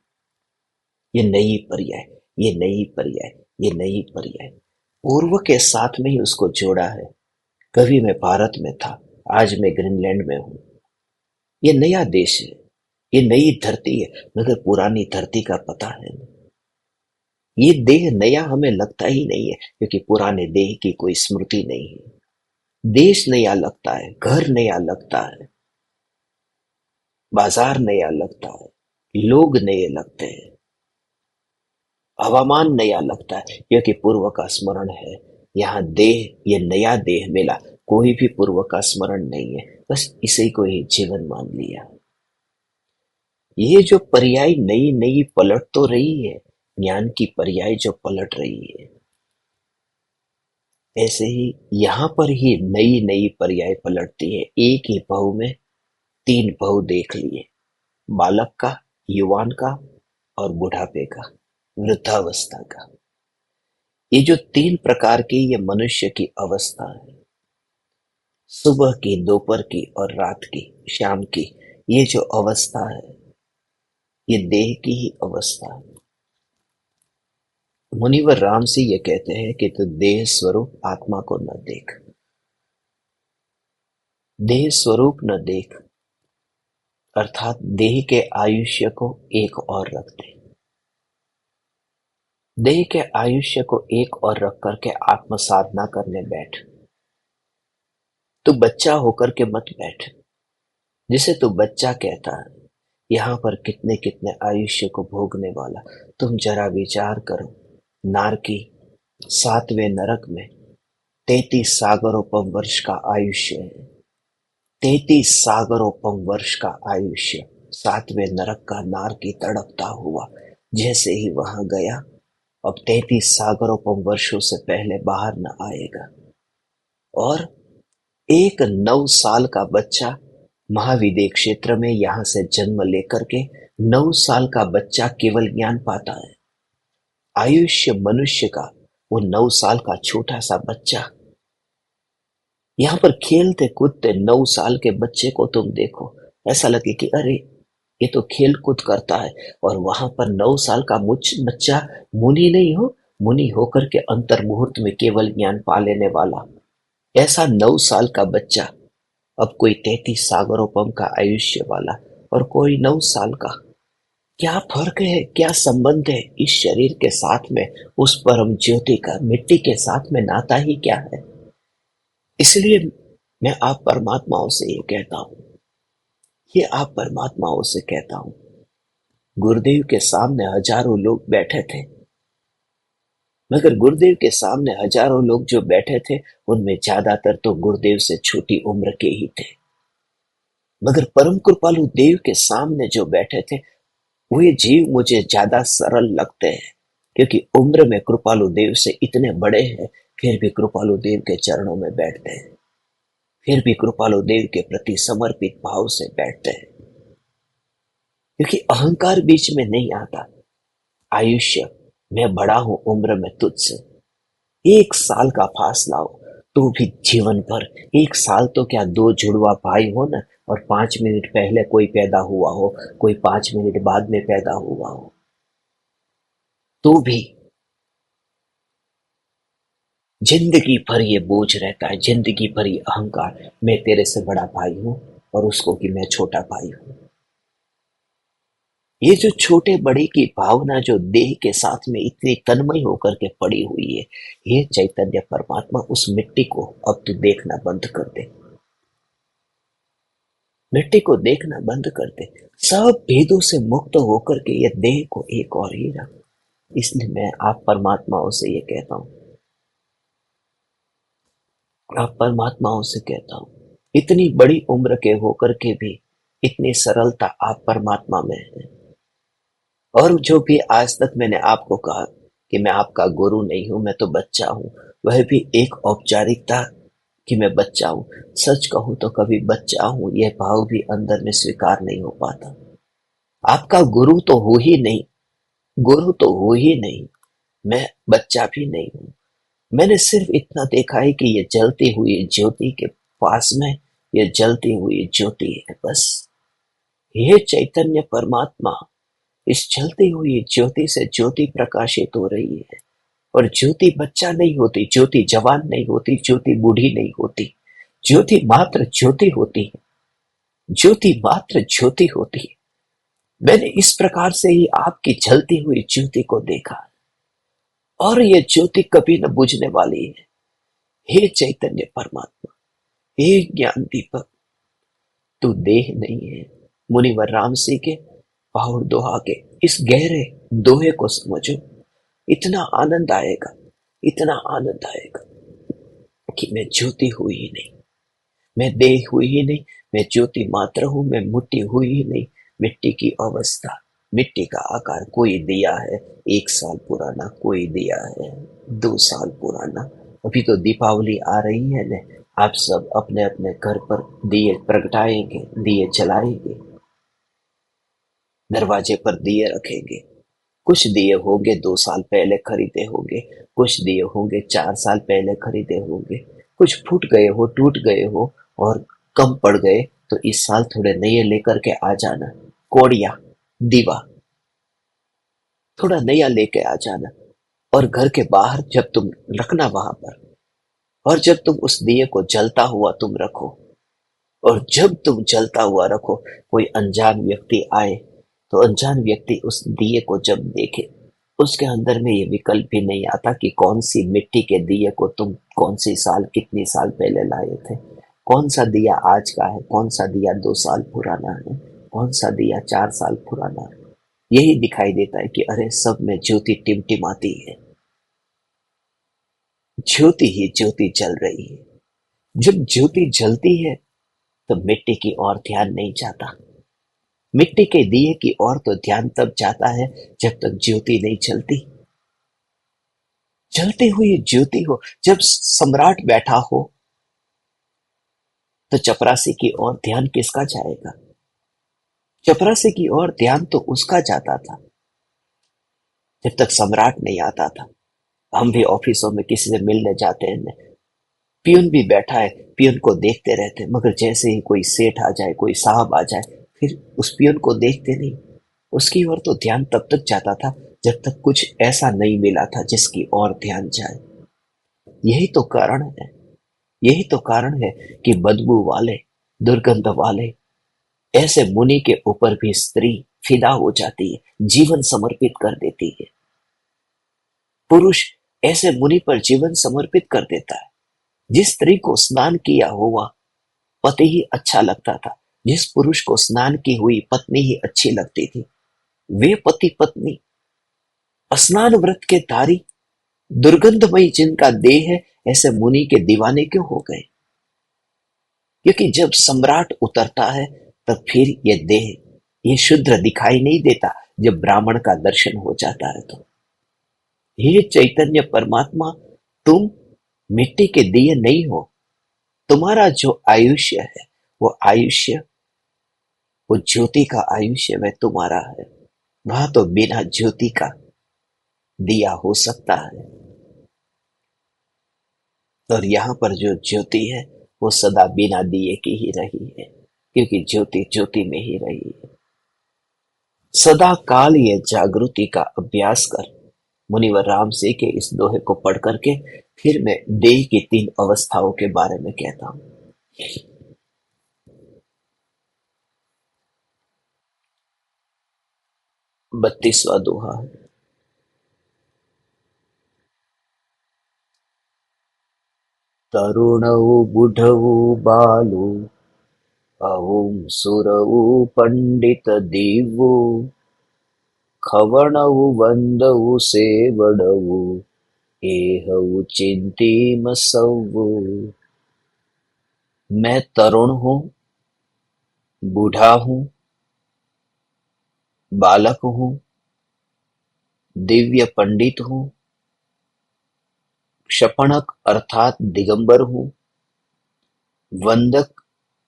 ये नई पर्याय, ये नई पर्याय, ये नई पर्याय, पूर्व के साथ में ही उसको जोड़ा है। कभी मैं भारत में था, आज मैं ग्रीनलैंड में हूं। ये नया देश है, ये नई धरती है, मगर पुरानी धरती का पता है। ये देह नया हमें लगता ही नहीं है, क्योंकि पुराने देह की कोई स्मृति नहीं है। देश नया लगता है, घर नया लगता है, बाजार नया लगता है, लोग नए लगते हैं, हवामान नया लगता है, क्योंकि पूर्व का स्मरण है। यहाँ देह, ये नया देह मिला, कोई भी पूर्व का स्मरण नहीं है, बस इसी को ही जीवन मान लिया। ये जो पर्याय नई नई पलट तो रही है, ज्ञान की पर्याय जो पलट रही है, ऐसे ही यहाँ पर ही नई नई पर्याय पलटती है। एक ही भव में तीन भव देख लिए, बालक का, युवान का और बुढ़ापे का, वृद्धावस्था का। ये जो तीन प्रकार की ये मनुष्य की अवस्था है, सुबह की, दोपहर की और रात की, शाम की, ये जो अवस्था है, ये देह की ही अवस्था है। मुनिवर राम से ये कहते हैं कि तू देह स्वरूप आत्मा को न देख, देह स्वरूप न देख, अर्थात देह के आयुष्य को एक और रख दे। देह के आयुष्य को एक और रख करके आत्म साधना करने बैठ। तू बच्चा होकर के मत बैठ, जिसे तू बच्चा कहता है, यहाँ पर कितने कितने आयुष्य को भोगने वाला। तुम जरा विचार करो, नारकी 7वें नरक में 33 सागरोपम वर्ष का आयुष्य है। 33 सागरोपम वर्ष का आयुष्य, 7वें नरक का नारकी तड़पता हुआ जैसे ही वहां गया, अब 33 सागरोपम वर्षों से पहले बाहर न आएगा। और एक 9 साल का बच्चा महाविद्य क्षेत्र में यहां से जन्म लेकर के 9 साल का बच्चा केवल ज्ञान पाता है। आयुष्य मनुष्य का वो 9 साल का छोटा सा बच्चा, यहाँ पर खेलते कूदते 9 साल के बच्चे को तुम देखो, ऐसा लगे कि अरे ये तो खेल कूद करता है। और वहां पर 9 साल का मुझ बच्चा मुनि नहीं हो, मुनि होकर के अंतर मुहूर्त में केवल ज्ञान पा लेने वाला ऐसा 9 साल का बच्चा, अब कोई 33 सागरोपम का आयुष्य वाला और कोई 9 साल का। क्या फर्क है, क्या संबंध है इस शरीर के साथ में, उस परम ज्योति का मिट्टी के साथ में नाता ही क्या है। इसलिए मैं आप परमात्माओं से ये कहता हूं, ये आप परमात्माओं से कहता हूं। गुरुदेव के सामने हजारों लोग बैठे थे, मगर गुरुदेव के सामने हजारों लोग जो बैठे थे, उनमें ज्यादातर तो गुरुदेव से छोटी उम्र के ही थे। मगर परम कृपालु देव के सामने जो बैठे थे, वे जीव मुझे ज्यादा सरल लगते हैं, क्योंकि उम्र में कृपालु देव से इतने बड़े हैं, फिर भी कृपालु देव के चरणों में बैठते हैं, फिर भी कृपालु देव के प्रति समर्पित भाव से बैठते हैं, क्योंकि अहंकार बीच में नहीं आता। आयुष्य, मैं बड़ा हूं उम्र में तुझसे, 1 साल का फासला हो तो भी जीवन भर, 1 साल तो क्या, 2 जुड़वा भाई हो ना, और 5 मिनट पहले कोई पैदा हुआ हो, कोई 5 मिनट बाद में पैदा हुआ हो, तो भी जिंदगी भर ये बोझ रहता है, जिंदगी भर ये अहंकार, मैं तेरे से बड़ा भाई हूं, और उसको कि मैं छोटा भाई हूं। ये जो छोटे बड़े की भावना जो देह के साथ में इतनी तन्मय होकर के पड़ी हुई है, ये चैतन्य परमात्मा उस मिट्टी को अब तू देखना बंद कर दे, मिट्टी को देखना बंद कर दे, सब भेदों से मुक्त होकर के ये देह को एक और ही रख। इसलिए मैं आप परमात्माओं से ये कहता हूं, आप परमात्माओं से कहता हूं, इतनी बड़ी उम्र के होकर के भी इतनी सरलता आप परमात्मा में है। और जो भी आज तक मैंने आपको कहा कि मैं आपका गुरु नहीं हूं, मैं तो बच्चा हूं, वह भी एक औपचारिकता कि मैं बच्चा हूं। सच कहूं तो कभी बच्चा हूं यह भाव भी अंदर में स्वीकार नहीं हो पाता। आपका गुरु तो हो ही नहीं, गुरु तो हो ही नहीं, मैं बच्चा भी नहीं हूं। मैंने सिर्फ इतना देखा है कि ये जलती हुई ज्योति के पास में ये जलती हुई ज्योति है, बस। ये चैतन्य परमात्मा, इस जलती हुई ज्योति से ज्योति प्रकाशित हो रही है, और ज्योति बच्चा नहीं होती, ज्योति जवान नहीं होती, ज्योति बूढ़ी नहीं होती, ज्योति मात्र ज्योति होती है, ज्योति मात्र ज्योति होती है। मैंने इस प्रकार से ही आपकी जलती हुई ज्योति को देखा, और ये ज्योति कभी न बुझने वाली है। हे चैतन्य परमात्मा, हे ज्ञान दीपक, तू देह नहीं है। मुनिवर राम सी के पाहुर दोहा के इस गहरे दोहे को समझो, इतना आनंद आएगा, इतना आनंद आएगा कि मैं ज्योति हुई ही नहीं, मैं देह हुई ही नहीं, मैं ज्योति मात्र हूं, मैं मिट्टी हुई ही नहीं, मिट्टी की अवस्था, मिट्टी का आकार। कोई दिया है 1 साल पुराना, कोई दिया है 2 साल पुराना। अभी तो दीपावली आ रही है ना, आप सब अपने अपने घर पर दिए प्रगटाएंगे, दिए जलाएंगे, दरवाजे पर दिए रखेंगे। कुछ दिए होंगे 2 साल पहले खरीदे होंगे, कुछ दिए होंगे 4 साल पहले खरीदे होंगे, कुछ फूट गए हो, टूट गए हो और कम पड़ गए, तो इस साल थोड़े नए लेकर के आ जाना। कोड़िया, दीवा थोड़ा नया लेके आ जाना, और घर के बाहर जब तुम रखना वहां पर, और जब तुम उस दिए को जलता हुआ तुम रखो, और जब तुम जलता हुआ रखो, कोई अनजान व्यक्ति आए, तो अनजान व्यक्ति उस दिए को जब देखे, उसके अंदर में ये विकल्प भी नहीं आता कि कौन सी मिट्टी के दिए को तुम कौन सी साल, कितनी साल पहले लाए थे, कौन सा दिया आज का है, कौन सा दिया 2 साल पुराना है, कौन सा दिया 4 साल पुराना है। यही दिखाई देता है कि अरे सब में ज्योति टिमटिमाती है, ज्योति ही ज्योति जल रही है। जब ज्योति जलती है तो मिट्टी की ओर ध्यान नहीं जाता, मिट्टी के दिए की ओर तो ध्यान तब जाता है जब तक ज्योति नहीं जलती। जलती हुई ज्योति हो, जब सम्राट बैठा हो, तो चपरासी की ओर ध्यान किसका जाएगा? चपरासी की ओर ध्यान तो उसका जाता था जब तक सम्राट नहीं आता था। हम भी ऑफिसों में किसी से मिलने जाते हैं, पियून भी बैठा है, पियून को देखते रहते, मगर जैसे ही कोई सेठ आ जाए, कोई साहब आ जाए, फिर उस पियून को देखते नहीं, उसकी ओर तो ध्यान तब तक जाता था जब तक कुछ ऐसा नहीं मिला था जिसकी ओर ध्यान जाए। यही तो कारण है, यही तो कारण है कि बदबू वाले, दुर्गंध वाले ऐसे मुनि के ऊपर भी स्त्री फिदा हो जाती है, जीवन समर्पित कर देती है। पुरुष ऐसे मुनि पर जीवन समर्पित कर देता है। जिस स्त्री को स्नान किया हुआ पति ही अच्छा लगता था, जिस पुरुष को स्नान की हुई पत्नी ही अच्छी लगती थी, वे पति पत्नी स्नान व्रत के धारी, दुर्गंधमयी जिनका देह है, ऐसे मुनि के दीवाने क्यों हो गए? क्योंकि जब सम्राट उतरता है तब फिर ये देह ये शुद्र दिखाई नहीं देता। जब ब्राह्मण का दर्शन हो जाता है तो हे चैतन्य परमात्मा, तुम मिट्टी के दिए नहीं हो। तुम्हारा जो आयुष्य है वो आयुष्य, वो ज्योति का आयुष्य वह तुम्हारा है। वह तो बिना ज्योति का दिया हो सकता है, और यहाँ पर जो ज्योति है वो सदा बिना दिए की ही रही है, क्योंकि ज्योति ज्योति में ही रही है। सदा काल ये जागृति का अभ्यास कर। मुनिवर राम से के इस दोहे को पढ़ करके फिर मैं देह की 3 अवस्थाओं के बारे में कहता हूं। 32वां दोहा है। तरुणौ बुढ़ऊ बालू, अहुम सुरऊ पंडित दीवु, खवणऊ वंदऊ सेवड़ऊ, एहऊ चिंती मसऊ। मैं तरुण हूँ, बूढ़ा हूँ, बालक हूँ, दिव्य पंडित हूँ, क्षपणक अर्थात दिगंबर हूँ, वंदक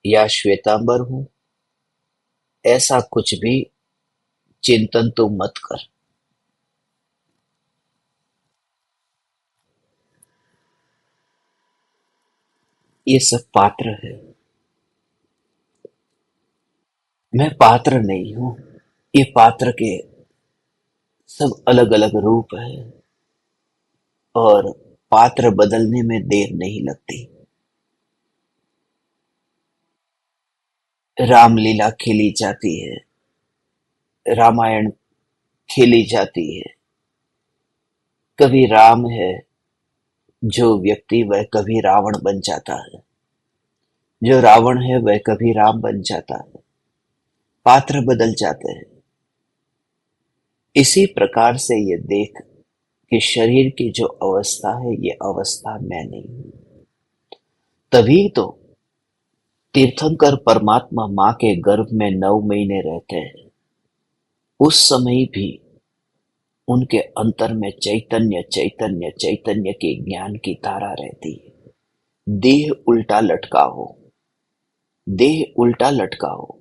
या श्वेतांबर हूँ। ऐसा कुछ भी चिंतन तो मत कर। ये सब पात्र है, मैं पात्र नहीं हूँ। ये पात्र के सब अलग अलग रूप है, और पात्र बदलने में देर नहीं लगती। रामलीला खेली जाती है, रामायण खेली जाती है। कभी राम है जो व्यक्ति, वह कभी रावण बन जाता है। जो रावण है वह कभी राम बन जाता है। पात्र बदल जाते हैं। इसी प्रकार से ये देख कि शरीर की जो अवस्था है ये अवस्था मैं नहीं हूं। तभी तो तीर्थंकर परमात्मा मां के गर्भ में 9 महीने रहते हैं। उस समय भी उनके अंतर में चैतन्य चैतन्य चैतन्य के ज्ञान की धारा रहती है। देह उल्टा लटका हो, देह उल्टा लटका हो,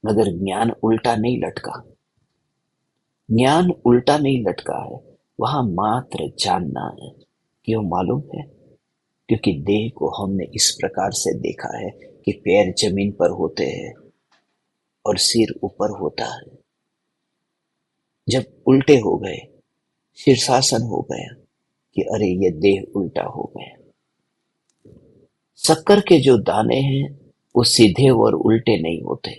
मगर ज्ञान उल्टा नहीं लटका। ज्ञान उल्टा नहीं लटका है, वहां मात्र जानना है। क्यों मालूम है? क्योंकि देह को हमने इस प्रकार से देखा है कि पैर जमीन पर होते हैं और सिर ऊपर होता है। जब उल्टे हो गए, शीर्षासन हो गया कि अरे ये देह उल्टा हो गया। शक्कर के जो दाने हैं वो सीधे और उल्टे नहीं होते।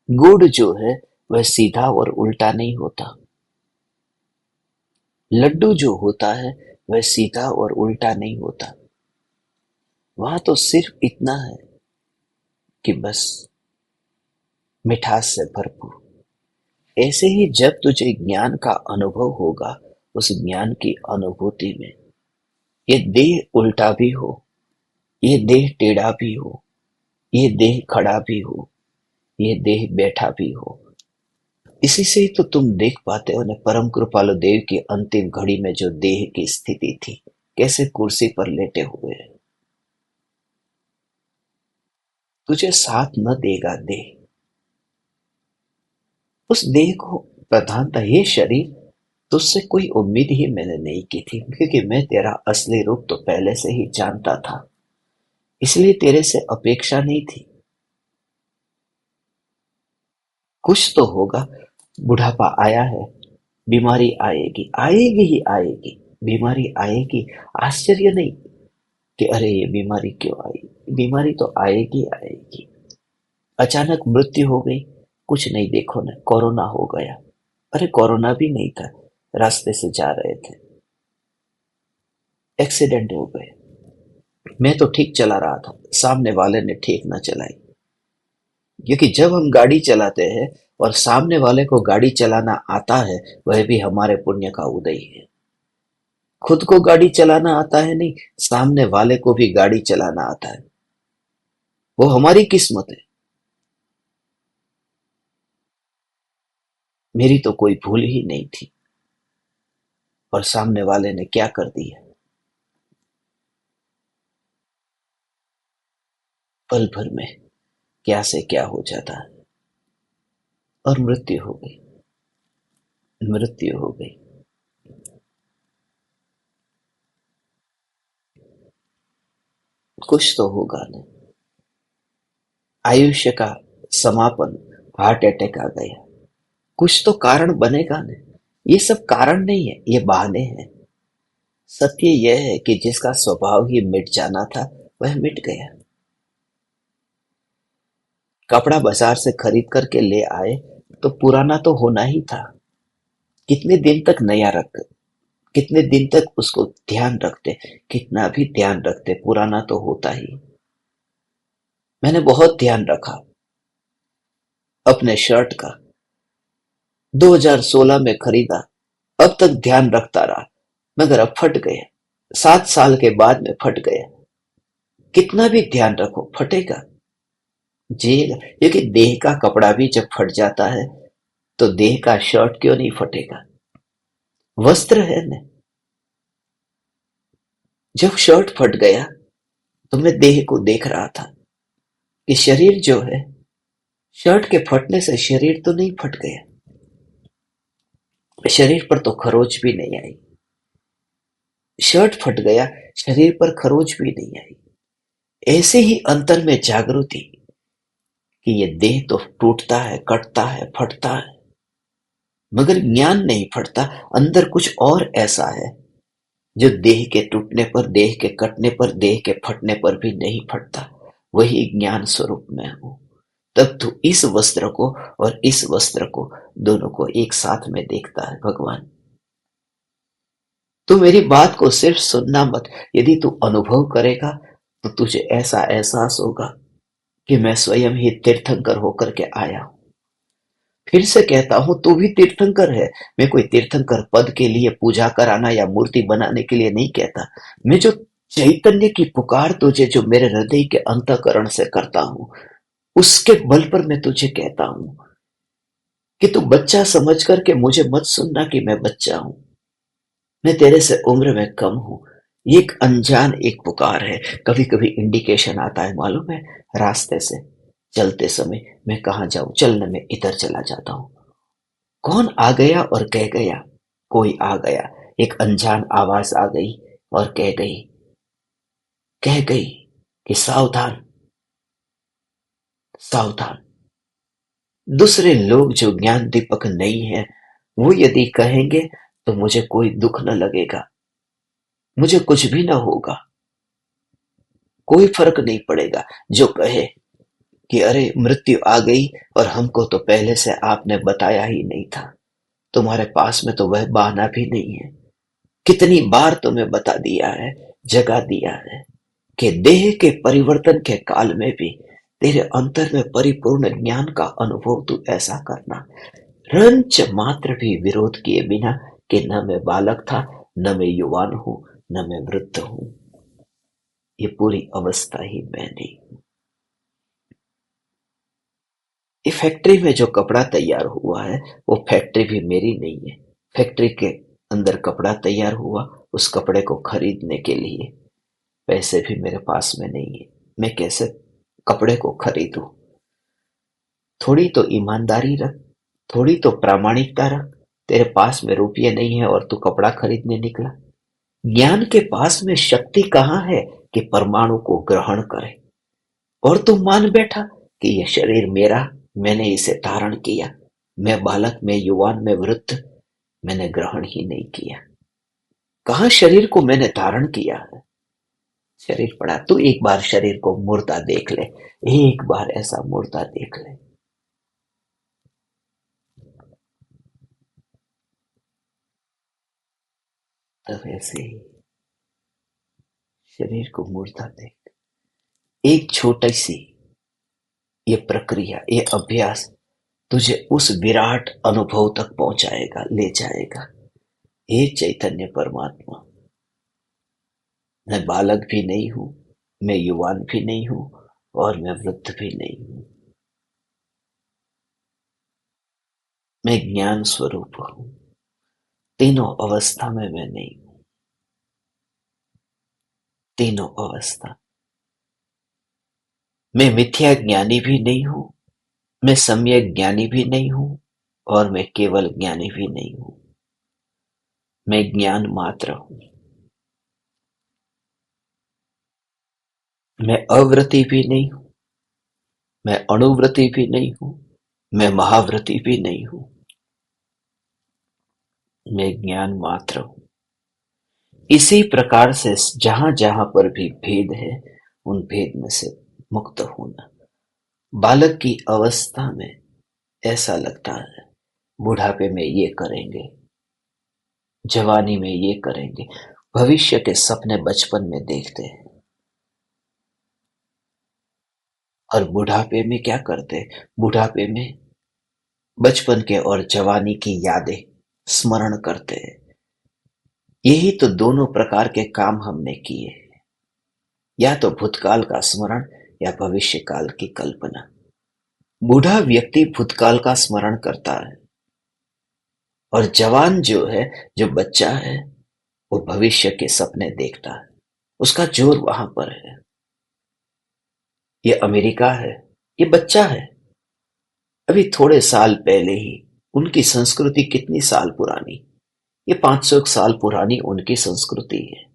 गुड़ जो है वह सीधा और उल्टा नहीं होता। लड्डू जो होता है वह सीधा और उल्टा नहीं होता। वहां तो सिर्फ इतना है कि बस मिठास से भरपूर। ऐसे ही जब तुझे ज्ञान का अनुभव होगा, उस ज्ञान की अनुभूति में ये देह उल्टा भी हो, ये देह टेढ़ा भी हो, ये देह खड़ा भी हो, ये देह बैठा भी हो, इसी से ही तो तुम देख पाते हो न परम कृपालु देव की अंतिम घड़ी में जो देह की स्थिति थी, कैसे कुर्सी पर लेटे हुए हैं। तुझे साथ न देगा देह। उस देह को प्रधानता, ये शरीर तुझसे कोई उम्मीद ही मैंने नहीं की थी, क्योंकि मैं तेरा असली रूप तो पहले से ही जानता था। इसलिए तेरे से अपेक्षा नहीं थी। कुछ तो होगा, बुढ़ापा आया है, बीमारी आएगी, आएगी ही आएगी, बीमारी आएगी। आश्चर्य नहीं कि अरे ये बीमारी क्यों आई, बीमारी तो आएगी आएगी। अचानक मृत्यु हो गई, कुछ नहीं, देखो ना कोरोना हो गया। अरे कोरोना भी नहीं था, रास्ते से जा रहे थे, एक्सीडेंट हो गए। मैं तो ठीक चला रहा था, सामने वाले ने ठीक ना चलाई। क्योंकि जब हम गाड़ी चलाते हैं और सामने वाले को गाड़ी चलाना आता है, वह भी हमारे पुण्य का उदय है। खुद को गाड़ी चलाना आता है नहीं, सामने वाले को भी गाड़ी चलाना आता है। वो हमारी किस्मत है। मेरी तो कोई भूल ही नहीं थी, और सामने वाले ने क्या कर दिया। पल भर में क्या से क्या हो जाता है, और मृत्यु हो गई। मृत्यु हो गई। कुछ तो होगा ना। आयुष्य का समापन, हार्ट अटैक आ गया। कुछ तो कारण बनेगा ना। ये सब कारण नहीं है, ये बहाने हैं। सत्य यह है कि जिसका स्वभाव ही मिट जाना था, वह मिट गया। कपड़ा बाजार से खरीद करके ले आए तो पुराना तो होना ही था। कितने दिन तक नया रख, कितने दिन तक उसको ध्यान रखते, कितना भी ध्यान रखते, पुराना तो होता ही। मैंने बहुत ध्यान रखा अपने शर्ट का। 2016 में खरीदा, अब तक ध्यान रखता रहा, मगर अब फट गया। 7 साल के बाद में फट गया। कितना भी ध्यान रखो, फटेगा, जिएगा। क्योंकि देह का कपड़ा भी जब फट जाता है, तो देह का शर्ट क्यों नहीं फटेगा? वस्त्र है न। जब शर्ट फट गया, तो मैं देह को देख रहा था कि शरीर जो है, शर्ट के फटने से शरीर तो नहीं फट गया, शरीर पर तो खरोच भी नहीं आई। शर्ट फट गया, शरीर पर खरोच भी नहीं आई। ऐसे ही अंतर में जागृति कि ये देह तो टूटता है, कटता है, फटता है, मगर ज्ञान नहीं फटता। अंदर कुछ और ऐसा है जो देह के टूटने पर, देह के कटने पर, देह के फटने पर भी नहीं फटता। वही ज्ञान स्वरूप में हूं। तब तू इस वस्त्र को और इस वस्त्र को, दोनों को एक साथ में देखता है। भगवान, तू मेरी बात को सिर्फ सुनना मत। यदि तू अनुभव करेगा तो तुझे ऐसा एहसास होगा कि मैं स्वयं ही तीर्थंकर होकर के आया हूं। फिर से कहता हूं, तू भी तीर्थंकर है। मैं कोई तीर्थंकर पद के लिए, पूजा कराना या मूर्ति बनाने के लिए नहीं कहता। मैं जो चैतन्य की पुकार तुझे, जो मेरे हृदय के अंतःकरण से करता हूं, उसके बल पर मैं तुझे कहता हूं कि तू बच्चा समझ करके मुझे मत सुनना कि मैं बच्चा हूं। मैं तेरे से उम्र में कम हूं। ये एक अनजान एक पुकार है। कभी कभी इंडिकेशन आता है, मालूम है, रास्ते से चलते समय मैं कहाँ जाऊं, चलने में इधर चला जाता हूं। कौन आ गया और कह गया? कोई आ गया, एक अनजान आवाज आ गई और कह गई कि सावधान, सावधान। दूसरे लोग जो ज्ञान दीपक नहीं है, वो यदि कहेंगे तो मुझे कोई दुख न लगेगा, मुझे कुछ भी न होगा, कोई फर्क नहीं पड़ेगा। जो कहे कि अरे मृत्यु आ गई और हमको तो पहले से आपने बताया ही नहीं था, तुम्हारे पास में तो वह बहाना भी नहीं है। कितनी बार तुम्हें बता दिया है, जगा दिया है कि देह के परिवर्तन के काल में भी तेरे अंतर में परिपूर्ण ज्ञान का अनुभव तू ऐसा करना, रंच मात्र भी विरोध किए बिना कि न मैं बालक था, न मैं युवान हूं, न मैं वृद्ध हूं। ये पूरी अवस्था ही मैंने। ये फैक्ट्री में जो कपड़ा तैयार हुआ है, वो फैक्ट्री भी मेरी नहीं है। फैक्ट्री के अंदर कपड़ा तैयार हुआ, उस कपड़े को खरीदने के लिए पैसे भी मेरे पास में नहीं है। मैं कैसे कपड़े को खरीदूं? थोड़ी तो ईमानदारी रख, थोड़ी तो प्रामाणिकता रख। तेरे पास में रुपये नहीं है और तू कपड़ा खरीदने निकला। ज्ञान के पास में शक्ति कहाँ है कि परमाणु को ग्रहण करे, और तू मान बैठा कि यह शरीर मेरा, मैंने इसे धारण किया। मैं बालक, मैं युवान, मैं वृद्ध, मैंने ग्रहण ही नहीं किया। कहाँ शरीर को मैंने धारण किया है? शरीर पड़ा। तू एक बार शरीर को मुर्दा देख ले, एक बार ऐसा मुर्दा देख ले। तब ऐसे ही शरीर को मुर्दा देख। एक छोटी सी ये प्रक्रिया, ये अभ्यास तुझे उस विराट अनुभव तक पहुंचाएगा, ले जाएगा। हे चैतन्य परमात्मा, मैं बालक भी नहीं हूं, मैं युवान भी नहीं हूं, और मैं वृद्ध भी नहीं हूँ। मैं ज्ञान स्वरूप हूँ। तीनों अवस्था में मैं नहीं हूँ। तीनों अवस्था। मैं मिथ्या ज्ञानी भी नहीं हूँ, मैं सम्यक ज्ञानी भी नहीं हूँ, और मैं केवल ज्ञानी भी नहीं हूँ। मैं ज्ञान मात्र हूँ। मैं अव्रति भी नहीं हूँ, मैं अणुव्रति भी नहीं हूँ, मैं महाव्रति भी नहीं हूँ। मैं ज्ञान मात्र हूँ। इसी प्रकार से जहां जहां पर भी भेद है, उन भेद में से मुक्त होना। बालक की अवस्था में ऐसा लगता है, बुढ़ापे में ये करेंगे, जवानी में ये करेंगे, भविष्य के सपने बचपन में देखते हैं, और बुढ़ापे में क्या करते? बुढ़ापे में बचपन के और जवानी की यादें स्मरण करते हैं। यही तो दोनों प्रकार के काम हमने किए, या तो भूतकाल का स्मरण या भविष्य काल की कल्पना। बूढ़ा व्यक्ति भूतकाल का स्मरण करता है, और जवान जो है, जो बच्चा है, वो भविष्य के सपने देखता है। उसका जोर वहां पर है। ये अमेरिका है, ये बच्चा है। अभी थोड़े साल पहले ही उनकी संस्कृति कितनी साल पुरानी, ये 500 साल पुरानी उनकी संस्कृति है।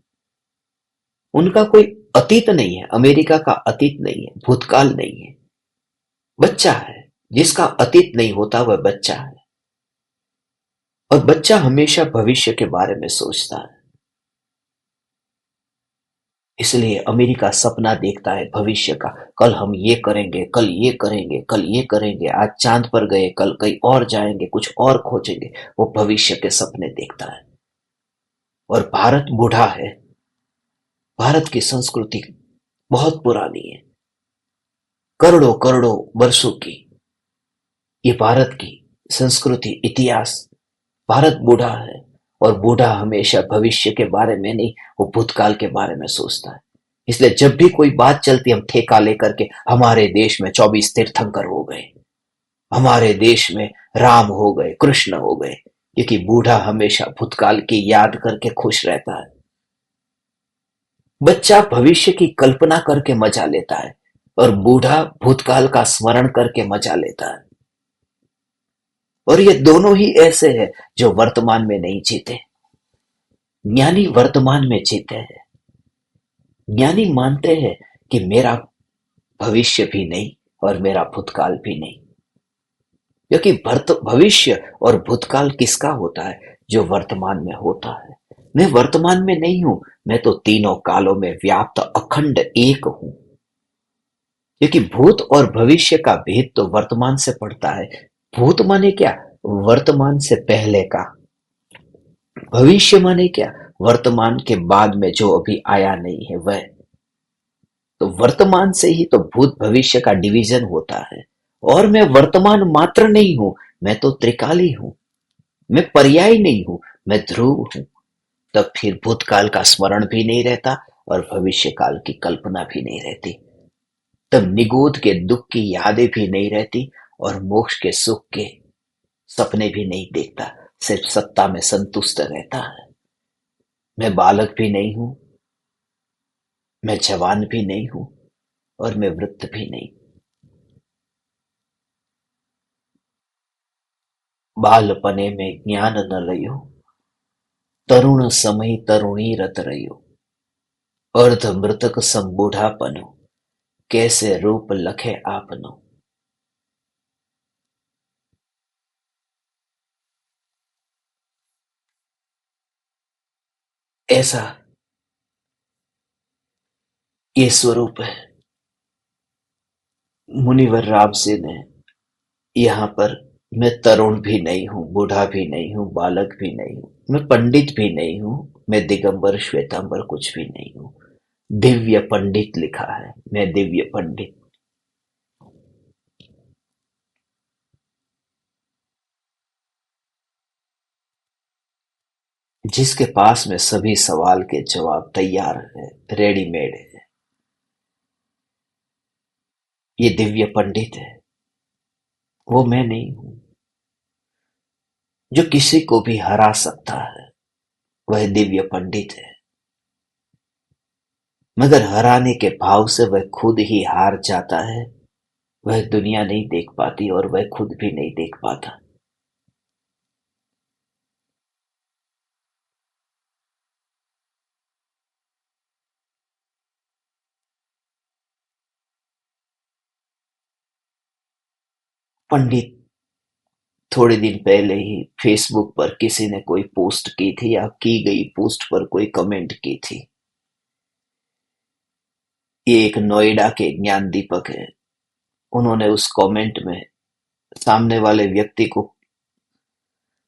उनका कोई अतीत नहीं है, अमेरिका का अतीत नहीं है, भूतकाल नहीं है। बच्चा है, जिसका अतीत नहीं होता वह बच्चा है। और बच्चा हमेशा भविष्य के बारे में सोचता है। इसलिए अमेरिका सपना देखता है भविष्य का। कल हम ये करेंगे, कल ये करेंगे, कल ये करेंगे, आज चांद पर गए, कल कहीं और जाएंगे, कुछ और खोजेंगे। वो भविष्य के सपने देखता है। और भारत बूढ़ा है। भारत की संस्कृति बहुत पुरानी है, करोड़ों करोड़ों वर्षों की। ये भारत की संस्कृति, इतिहास। भारत बूढ़ा है, और बूढ़ा हमेशा भविष्य के बारे में नहीं, वो भूतकाल के बारे में सोचता है। इसलिए जब भी कोई बात चलती, हम ठेका लेकर के, हमारे देश में 24 तीर्थंकर हो गए, हमारे देश में राम हो गए, कृष्ण हो गए, क्योंकि बूढ़ा हमेशा भूतकाल की याद करके खुश रहता है। बच्चा भविष्य की कल्पना करके मजा लेता है, और बूढ़ा भूतकाल का स्मरण करके मजा लेता है। और ये दोनों ही ऐसे हैं जो वर्तमान में नहीं जीते। ज्ञानी वर्तमान में जीते हैं। ज्ञानी मानते हैं कि मेरा भविष्य भी नहीं और मेरा भूतकाल भी नहीं। क्योंकि भविष्य और भूतकाल किसका होता है? जो वर्तमान में होता है। मैं वर्तमान में नहीं हूं, मैं तो तीनों कालों में व्याप्त अखंड एक हूं। क्योंकि भूत और भविष्य का भेद तो वर्तमान से पड़ता है। भूत माने क्या? वर्तमान से पहले का। भविष्य माने क्या? वर्तमान के बाद में जो अभी आया नहीं है वह। तो वर्तमान से ही तो भूत भविष्य का डिवीजन होता है। और मैं वर्तमान मात्र नहीं हूं, मैं तो त्रिकाली हूं। मैं पर्याय नहीं हूं, मैं ध्रुव हूं। तब फिर भूतकाल का स्मरण भी नहीं रहता, और भविष्य काल की कल्पना भी नहीं रहती। तब निगोद के दुख की यादें भी नहीं रहती, और मोक्ष के सुख के सपने भी नहीं देखता। सिर्फ सत्ता में संतुष्ट रहता है। मैं बालक भी नहीं हूं, मैं जवान भी नहीं हूं, और मैं वृद्ध भी नहीं। बालपने में ज्ञान न लयो, तरुण समय तरुणी रत रयो, अर्ध मृतक सम बूढ़ापनो, कैसे रूप लखे आपनो। ऐसा ये स्वरूप है। मुनिवर राम से ने यहाँ पर, मैं तरुण भी नहीं हूँ, बूढ़ा भी नहीं हूँ, बालक भी नहीं हूँ, मैं पंडित भी नहीं हूँ, मैं दिगंबर श्वेतांबर कुछ भी नहीं हूँ। दिव्य पंडित लिखा है, मैं दिव्य पंडित। जिसके पास में सभी सवाल के जवाब तैयार है, रेडीमेड है। ये दिव्य पंडित है, वो मैं नहीं हूं। जो किसी को भी हरा सकता है वह दिव्य पंडित है, मगर हराने के भाव से वह खुद ही हार जाता है। वह दुनिया नहीं देख पाती और वह खुद भी नहीं देख पाता। पंडित थोड़े दिन पहले ही फेसबुक पर किसी ने कोई पोस्ट की थी या की गई पोस्ट पर कोई कमेंट की थी। ये एक नोएडा के ज्ञान दीपक है। उन्होंने उस कमेंट में सामने वाले व्यक्ति को,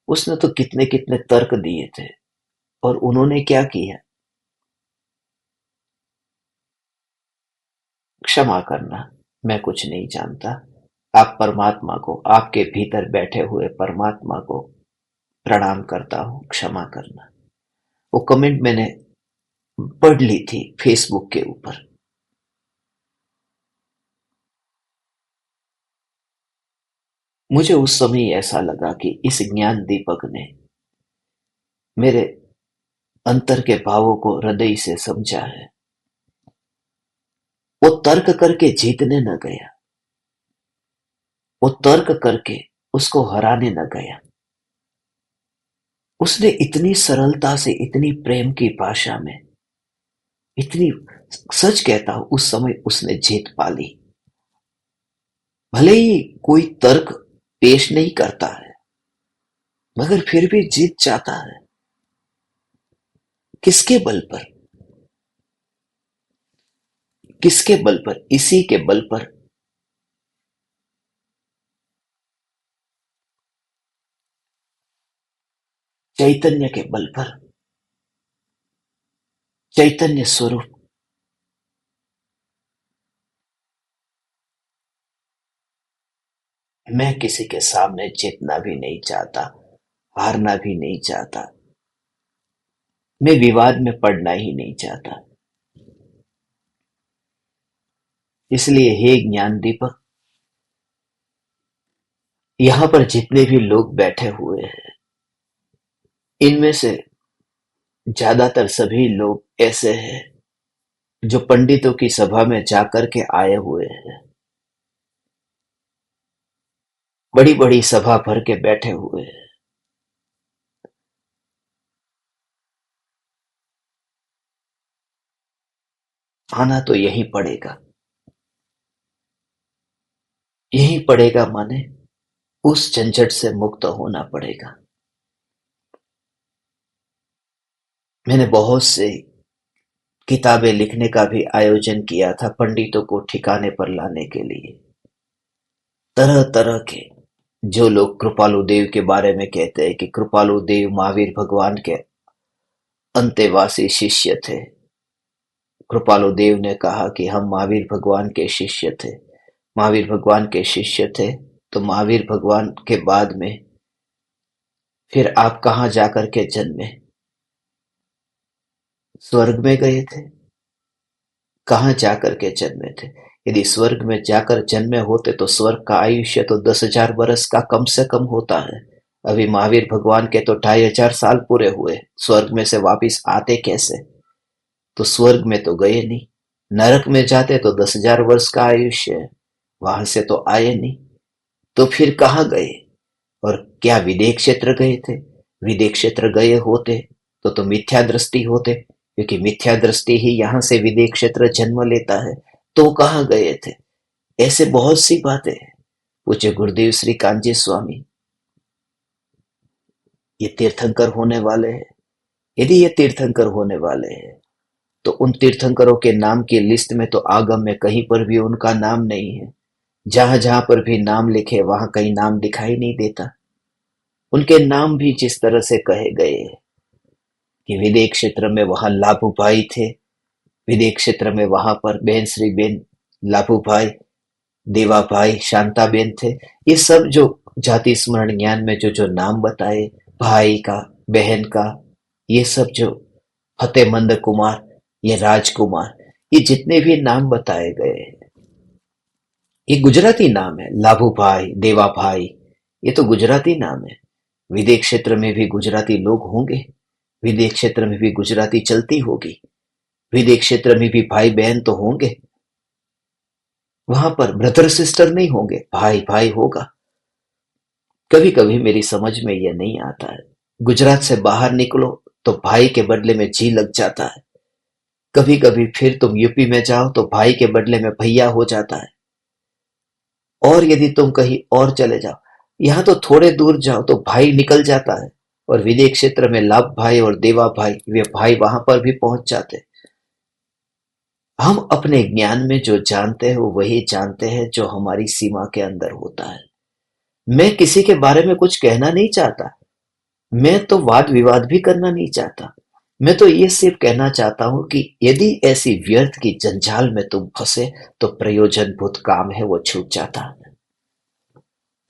उसने तो कितने कितने तर्क दिए थे, और उन्होंने क्या किया? क्षमा करना, मैं कुछ नहीं जानता। आप परमात्मा को, आपके भीतर बैठे हुए परमात्मा को प्रणाम करता हूँ, क्षमा करना। वो कमेंट मैंने पढ़ ली थी फेसबुक के ऊपर। मुझे उस समय ऐसा लगा कि इस ज्ञान दीपक ने मेरे अंतर के भावों को हृदय से समझा है। वो तर्क करके जीतने न गया, वो तर्क करके उसको हराने न गया। उसने इतनी सरलता से, इतनी प्रेम की भाषा में, इतनी, सच कहता हूं, उस समय उसने जीत पा ली। भले ही कोई तर्क पेश नहीं करता है, मगर फिर भी जीत जाता है। किसके बल पर? किसके बल पर? इसी के बल पर, चैतन्य के बल पर। चैतन्य स्वरूप। मैं किसी के सामने जीतना भी नहीं चाहता, हारना भी नहीं चाहता। मैं विवाद में पड़ना ही नहीं चाहता। इसलिए हे ज्ञान दीपक, यहां पर जितने भी लोग बैठे हुए हैं, इनमें से ज्यादातर सभी लोग ऐसे हैं जो पंडितों की सभा में जाकर के आए हुए हैं। बड़ी बड़ी सभा भर के बैठे हुए हैं। आना तो यही पड़ेगा। यही पड़ेगा माने उस झंझट से मुक्त होना पड़ेगा। मैंने बहुत से किताबें लिखने का भी आयोजन किया था पंडितों को ठिकाने पर लाने के लिए। तरह तरह के, जो लोग कृपालु देव के बारे में कहते हैं कि कृपालु देव महावीर भगवान के अंतेवासी शिष्य थे। कृपालु देव ने कहा कि हम महावीर भगवान के शिष्य थे। महावीर भगवान के शिष्य थे तो महावीर भगवान के बाद में फिर आप कहाँ जाकर के जन्मे? स्वर्ग में गए थे? कहाँ जाकर के जन्मे थे? यदि स्वर्ग में जाकर जन्मे होते तो स्वर्ग का आयुष्य तो 10,000 बरस का कम से कम होता है। अभी महावीर भगवान के तो 2,500 साल पूरे हुए, स्वर्ग में से वापिस आते कैसे? तो स्वर्ग में तो गए नहीं। नरक में जाते तो 10,000 वर्ष का आयुष्य है, वहां से तो आए नहीं। तो फिर कहाँ गए? और क्या विदेह क्षेत्र गए थे? विदेह क्षेत्र गए होते तो मिथ्या दृष्टि होते, क्योंकि मिथ्या दृष्टि ही यहाँ से विदेह क्षेत्र जन्म लेता है। तो कहाँ गए थे? ऐसे बहुत सी बातें हैं। पूज्य गुरुदेव श्री कांजी स्वामी ये तीर्थंकर होने वाले हैं। यदि ये तीर्थंकर होने वाले हैं तो उन तीर्थंकरों के नाम की लिस्ट में तो आगम में कहीं पर भी उनका नाम नहीं है। जहां जहां पर भी नाम लिखे वहां कहीं नाम दिखाई नहीं देता। उनके नाम भी जिस तरह से कहे गए कि विदेह क्षेत्र में वहां लाभू भाई थे, विदेह क्षेत्र में वहां पर बहन श्री बेन लाभू भाई, देवा भाई, शांता बेन थे। ये सब जो जाति स्मरण ज्ञान में जो जो नाम बताए, भाई का, बहन का, ये सब जो फतेहमंद कुमार, ये राजकुमार, ये जितने भी नाम बताए गए, ये गुजराती नाम है, लाभू भाई, देवा भाई। ये तो गुजराती नाम है। विदेश क्षेत्र में भी गुजराती लोग होंगे, विदेश क्षेत्र में भी गुजराती चलती होगी, विदेश क्षेत्र में भी भाई बहन तो होंगे। वहां पर ब्रदर सिस्टर नहीं होंगे, भाई भाई होगा। कभी कभी मेरी समझ में यह नहीं आता है। गुजरात से बाहर निकलो तो भाई के बदले में जी लग जाता है। कभी कभी फिर तुम यूपी में जाओ तो भाई के बदले में भैया हो जाता है। और यदि तुम कहीं और चले जाओ, यहाँ तो थोड़े दूर जाओ तो भाई निकल जाता है। और विदेश क्षेत्र में लाभ भाई और देवा भाई, वे भाई वहां पर भी पहुंच जाते हैं। हम अपने ज्ञान में जो जानते हैं वो वही जानते हैं जो हमारी सीमा के अंदर होता है। मैं किसी के बारे में कुछ कहना नहीं चाहता। मैं तो वाद विवाद भी करना नहीं चाहता। मैं तो ये सिर्फ कहना चाहता हूं कि यदि ऐसी व्यर्थ की जंजाल में तुम फंसे तो प्रयोजनभूत काम है वो छूट जाता है।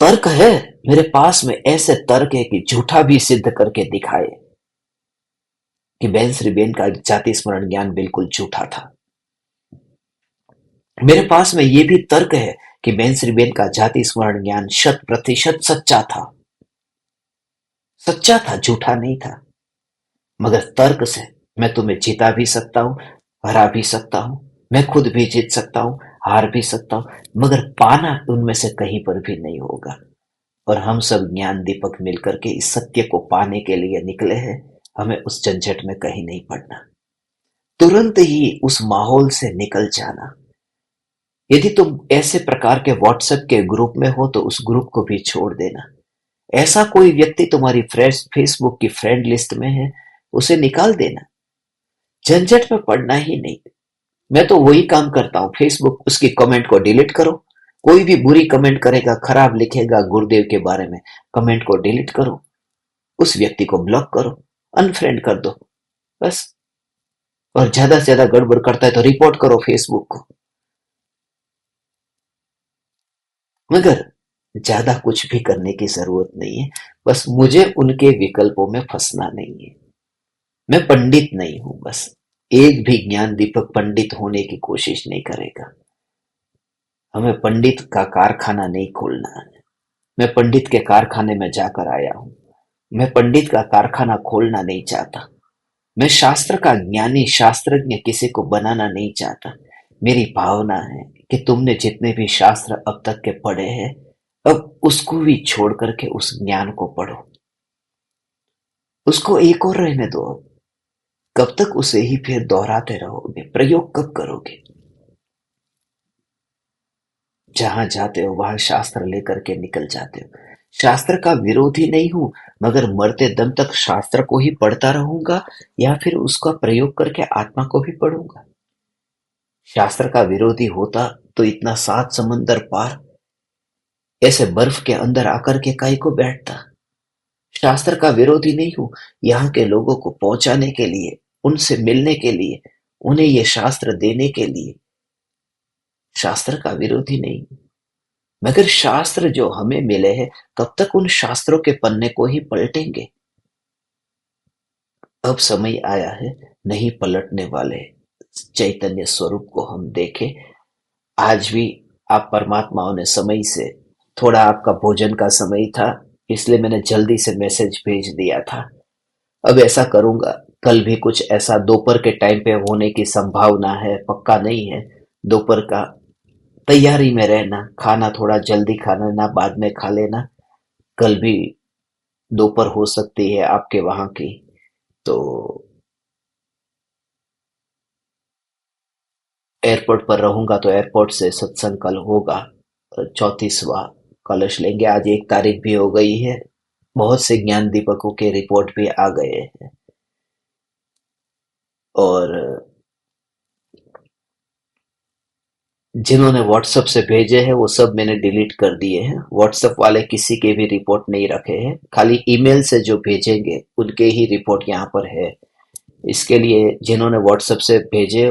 तर्क है, मेरे पास में ऐसे तर्क है कि झूठा भी सिद्ध करके दिखाए कि बेन श्रीबेन का जाति स्मरण ज्ञान बिल्कुल झूठा था। मेरे पास में ये भी तर्क है कि बेन श्रीबेन का जाति स्मरण ज्ञान 100% सच्चा था। सच्चा था, झूठा नहीं था। मगर तर्क से मैं तुम्हें जिता भी सकता हूँ, हरा भी सकता हूँ। मैं खुद भी जीत सकता हूँ, हार भी सकता हूँ। मगर पाना उनमें से कहीं पर भी नहीं होगा। और हम सब ज्ञान दीपक मिलकर के इस सत्य को पाने के लिए निकले हैं। हमें उस झंझट में कहीं नहीं पड़ना। तुरंत ही उस माहौल से निकल जाना। यदि तुम ऐसे प्रकार के व्हाट्सएप के ग्रुप में हो तो उस ग्रुप को भी छोड़ देना। ऐसा कोई व्यक्ति तुम्हारी फेसबुक की फ्रेंड लिस्ट में है, उसे निकाल देना। झंझट में पड़ना ही नहीं। मैं तो वही काम करता हूँ, फेसबुक उसकी कमेंट को डिलीट करो। कोई भी बुरी कमेंट करेगा, खराब लिखेगा गुरुदेव के बारे में, कमेंट को डिलीट करो। उस व्यक्ति को ब्लॉक करो, अनफ्रेंड कर दो, बस। और ज्यादा से ज्यादा गड़बड़ करता है तो रिपोर्ट करो फेसबुक को। मगर ज्यादा कुछ भी करने की जरूरत नहीं है। बस मुझे उनके विकल्पों में फंसना नहीं है। मैं पंडित नहीं हूं, बस। एक भी ज्ञान दीपक पंडित होने की कोशिश नहीं करेगा। हमें पंडित का कारखाना नहीं खोलना है। मैं पंडित के कारखाने में जाकर आया हूं। मैं पंडित का कारखाना खोलना नहीं चाहता। मैं शास्त्र का ज्ञानी शास्त्रज्ञ किसी को बनाना नहीं चाहता। मेरी भावना है कि तुमने जितने भी शास्त्र अब तक के पढ़े हैं, अब उसको भी छोड़ करके उस ज्ञान को पढ़ो। उसको एक और रहने दो। कब तक उसे ही फिर दोहराते रहोगे? प्रयोग कब करोगे? जहां जाते हो वहां शास्त्र लेकर के निकल जाते हो। शास्त्र का विरोधी नहीं हूं, मगर मरते दम तक शास्त्र को ही पढ़ता रहूंगा या फिर उसका प्रयोग करके आत्मा को भी पढ़ूंगा। शास्त्र का विरोधी होता तो इतना सात समंदर पार ऐसे बर्फ के अंदर आकर के काहे को बैठता। शास्त्र का विरोधी नहीं हूं, यहाँ के लोगों को पहुंचाने के लिए, उनसे मिलने के लिए, उन्हें ये शास्त्र देने के लिए शास्त्र का विरोधी नहीं हूं। मगर शास्त्र जो हमें मिले हैं, कब तक उन शास्त्रों के पन्ने को ही पलटेंगे? अब समय आया है नहीं पलटने वाले चैतन्य स्वरूप को हम देखें। आज भी आप परमात्माओं ने समय से, थोड़ा आपका भोजन का समय था इसलिए मैंने जल्दी से मैसेज भेज दिया था। अब ऐसा करूंगा, कल भी कुछ ऐसा दोपहर के टाइम पे होने की संभावना है, पक्का नहीं है। दोपहर का तैयारी में रहना, खाना थोड़ा जल्दी खा लेना, बाद में खा लेना। कल भी दोपहर हो सकती है आपके वहां की। तो एयरपोर्ट पर रहूंगा तो एयरपोर्ट से सत्संग कल होगा। 34वां कलश लेंगे। आज 1 तारीख भी हो गई है। बहुत से ज्ञान दीपकों के रिपोर्ट भी आ गए हैं। और जिन्होंने व्हाट्सएप से भेजे हैं वो सब मैंने डिलीट कर दिए हैं। व्हाट्सएप वाले किसी के भी रिपोर्ट नहीं रखे हैं, खाली ईमेल से जो भेजेंगे उनके ही रिपोर्ट यहाँ पर है। इसके लिए जिन्होंने व्हाट्सएप से भेजे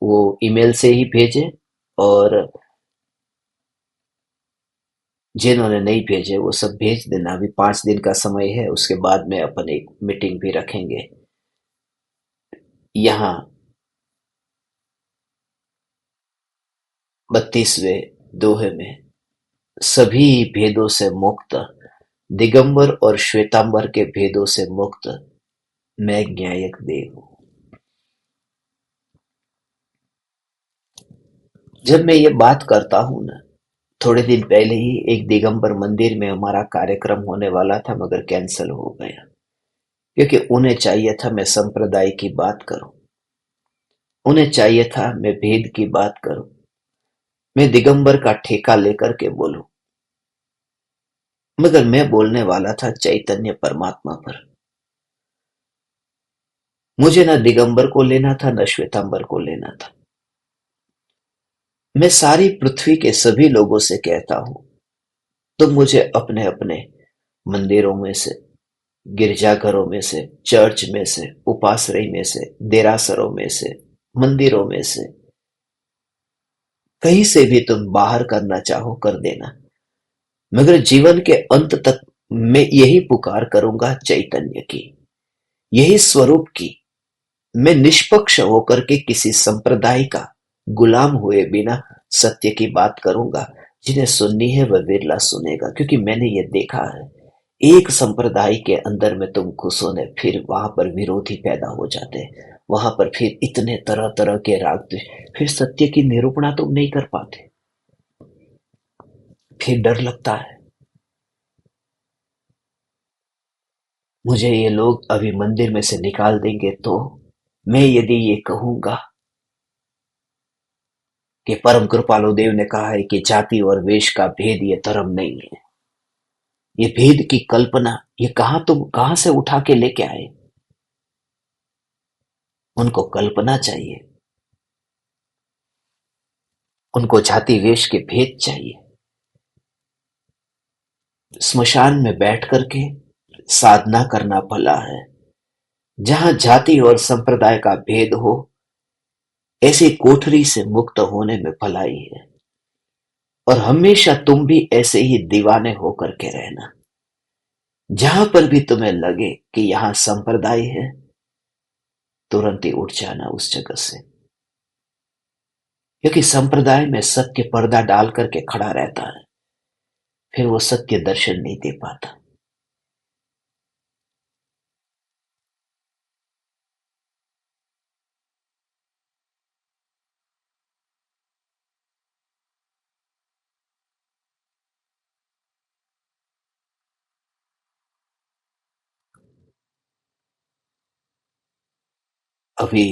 वो ईमेल से ही भेजे, और जिन्होंने नहीं भेजे वो सब भेज देना। अभी 5 दिन का समय है, उसके बाद में अपन एक मीटिंग भी रखेंगे। यहाँ 32वें दोहे में, सभी भेदों से मुक्त, दिगंबर और श्वेतांबर के भेदों से मुक्त मैं ज्ञायक देव हूँ। जब मैं ये बात करता हूँ ना, थोड़े दिन पहले ही एक दिगंबर मंदिर में हमारा कार्यक्रम होने वाला था, मगर कैंसिल हो गया क्योंकि उन्हें चाहिए था मैं संप्रदाय की बात करूं, उन्हें चाहिए था मैं भेद की बात करूं, मैं दिगंबर का ठेका लेकर के बोलूं। मगर मैं बोलने वाला था चैतन्य परमात्मा पर। मुझे न दिगंबर को लेना था, न श्वेतांबर को लेना था। मैं सारी पृथ्वी के सभी लोगों से कहता हूं, तुम मुझे अपने अपने मंदिरों में से, गिरजाघरों में से, चर्च में से, उपाश्रय में से, देरासरों में से, मंदिरों में से, कहीं से भी तुम बाहर करना चाहो कर देना, मगर जीवन के अंत तक मैं यही पुकार करूंगा चैतन्य की, यही स्वरूप की। मैं निष्पक्ष होकर के किसी संप्रदाय का गुलाम हुए बिना सत्य की बात करूंगा। जिन्हें सुननी है वह विरला सुनेगा, क्योंकि मैंने ये देखा है, एक संप्रदाय के अंदर में तुम घुसो ने, फिर वहां पर विरोधी पैदा हो जाते हैं, वहां पर फिर इतने तरह तरह के राग, फिर सत्य की निरूपणा तुम नहीं कर पाते, फिर डर लगता है। मुझे ये लोग अभी मंदिर में से निकाल देंगे तो मैं यदि ये कहूंगा कि परम कृपालु देव ने कहा है कि जाति और वेश का भेद ये धर्म नहीं है, ये भेद की कल्पना, ये कहां से उठा के लेके आए? उनको कल्पना चाहिए, उनको जाति वेश के भेद चाहिए। स्मशान में बैठ करके साधना करना भला है। जहां जाति और संप्रदाय का भेद हो, ऐसी कोठरी से मुक्त होने में भलाई है। और हमेशा तुम भी ऐसे ही दीवाने होकर के रहना। जहां पर भी तुम्हें लगे कि यहां संप्रदाय है, तुरंत ही उठ जाना उस जगह से, क्योंकि संप्रदाय में सत्य पर्दा डाल करके खड़ा रहता है, फिर वो सत्य दर्शन नहीं दे पाता। अभी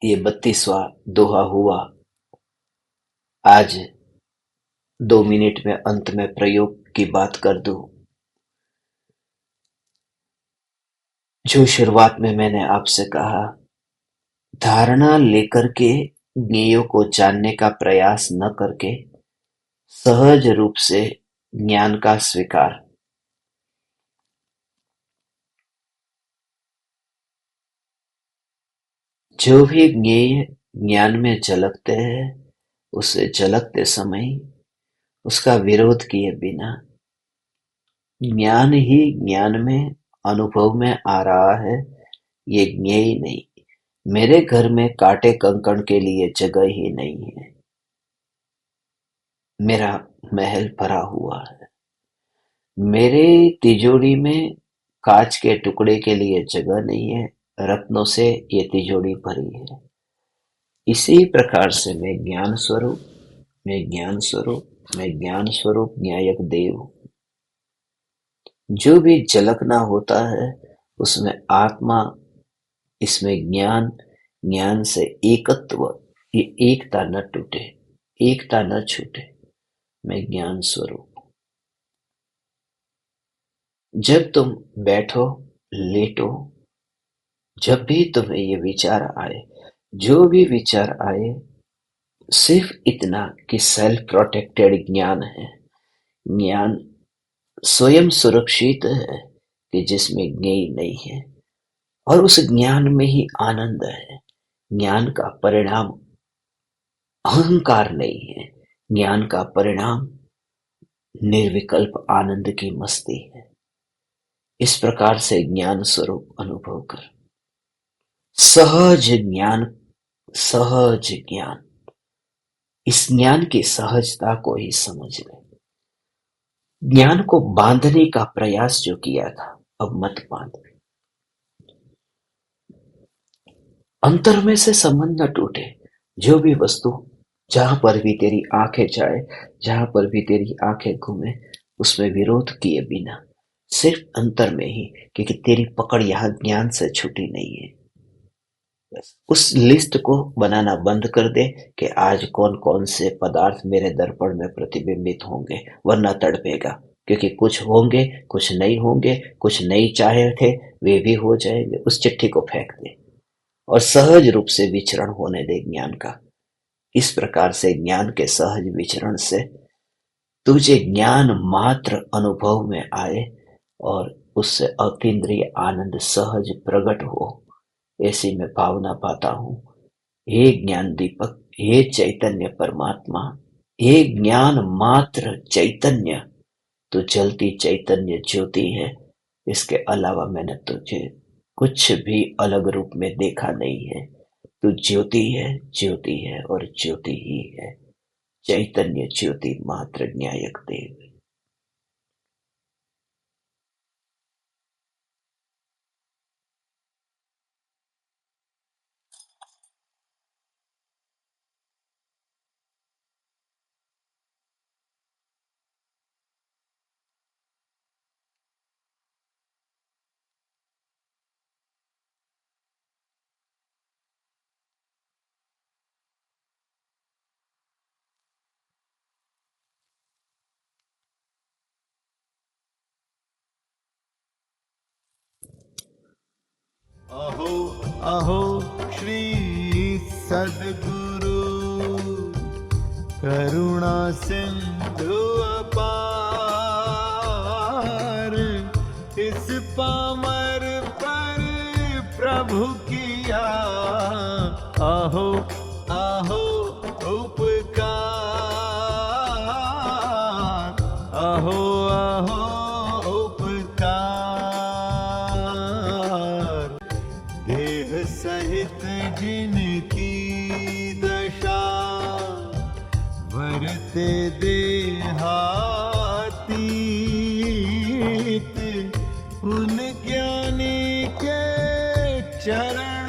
ये 32वां दोहा हुआ। आज 2 मिनट में अंत में प्रयोग की बात कर दूं। जो शुरुआत में मैंने आपसे कहा, धारणा लेकर के ज्ञेयों को जानने का प्रयास न करके सहज रूप से ज्ञान का स्वीकार। जो भी ज्ञेय ज्ञान में झलकते हैं, उसे झलकते समय उसका विरोध किए बिना, ज्ञान ही ज्ञान में अनुभव में आ रहा है, ये ज्ञेय नहीं। मेरे घर में कांटे कंकड़ के लिए जगह ही नहीं है। मेरा महल भरा हुआ है। मेरे तिजोरी में कांच के टुकड़े के लिए जगह नहीं है। रत्नों से ये तिजोरी भरी है। इसी प्रकार से मैं ज्ञान स्वरूप, मैं ज्ञान स्वरूप, मैं ज्ञान स्वरूप ज्ञायक देव हूं। जो भी झलकना होता है उसमें आत्मा, इसमें ज्ञान, ज्ञान से एकत्व, ये एकता न टूटे, एकता न छूटे। मैं ज्ञान स्वरूप। जब तुम बैठो, लेटो, जब भी तुम्हें ये विचार आए, जो भी विचार आए, सिर्फ इतना कि सेल्फ प्रोटेक्टेड ज्ञान है। ज्ञान स्वयं सुरक्षित है कि जिसमें ज्ञेय नहीं है, और उस ज्ञान में ही आनंद है। ज्ञान का परिणाम अहंकार नहीं है। ज्ञान का परिणाम निर्विकल्प आनंद की मस्ती है। इस प्रकार से ज्ञान स्वरूप अनुभव कर। सहज ज्ञान, सहज ज्ञान, इस ज्ञान की सहजता को ही समझ ले। ज्ञान को बांधने का प्रयास जो किया था, अब मत बांध। अंतर में से संबंध न टूटे। जो भी वस्तु, जहां पर भी तेरी आंखें जाए, जहां पर भी तेरी आंखें घूमे, उसमें विरोध किए बिना, सिर्फ अंतर में ही, क्योंकि तेरी पकड़ यहाँ ज्ञान से छूटी नहीं है। बस उस लिस्ट को बनाना बंद कर दे कि आज कौन कौन से पदार्थ मेरे दर्पण में प्रतिबिंबित होंगे, वरना तड़पेगा। क्योंकि कुछ होंगे, कुछ नहीं होंगे, कुछ नहीं चाहे थे वे भी हो जाएंगे। उस चिट्ठी को फेंक दे और सहज रूप से विचरण होने दे ज्ञान का। इस प्रकार से ज्ञान के सहज विचरण से तुझे ज्ञान मात्र अनुभव में आए और उससे अतीन्द्रिय आनंद सहज प्रकट हो, ऐसी मैं भावना पाता हूँ। हे ज्ञान दीपक, हे चैतन्य परमात्मा, हे ज्ञान मात्र चैतन्य, तो जलती चैतन्य ज्योति है। इसके अलावा मैंने तुझे कुछ भी अलग रूप में देखा नहीं है। तू ज्योति है, ज्योति है और ज्योति ही है। चैतन्य ज्योति मात्र न्यायक देव। अहो अहो श्री सद्गुरु, करुणा सिंधु अपार, इस पामर पर प्रभु किया अहो अहो उपकार, अहो अहो उपकार। देह सहित जिनकी दशा, वरते देहातीत, उन ज्ञानी के चरण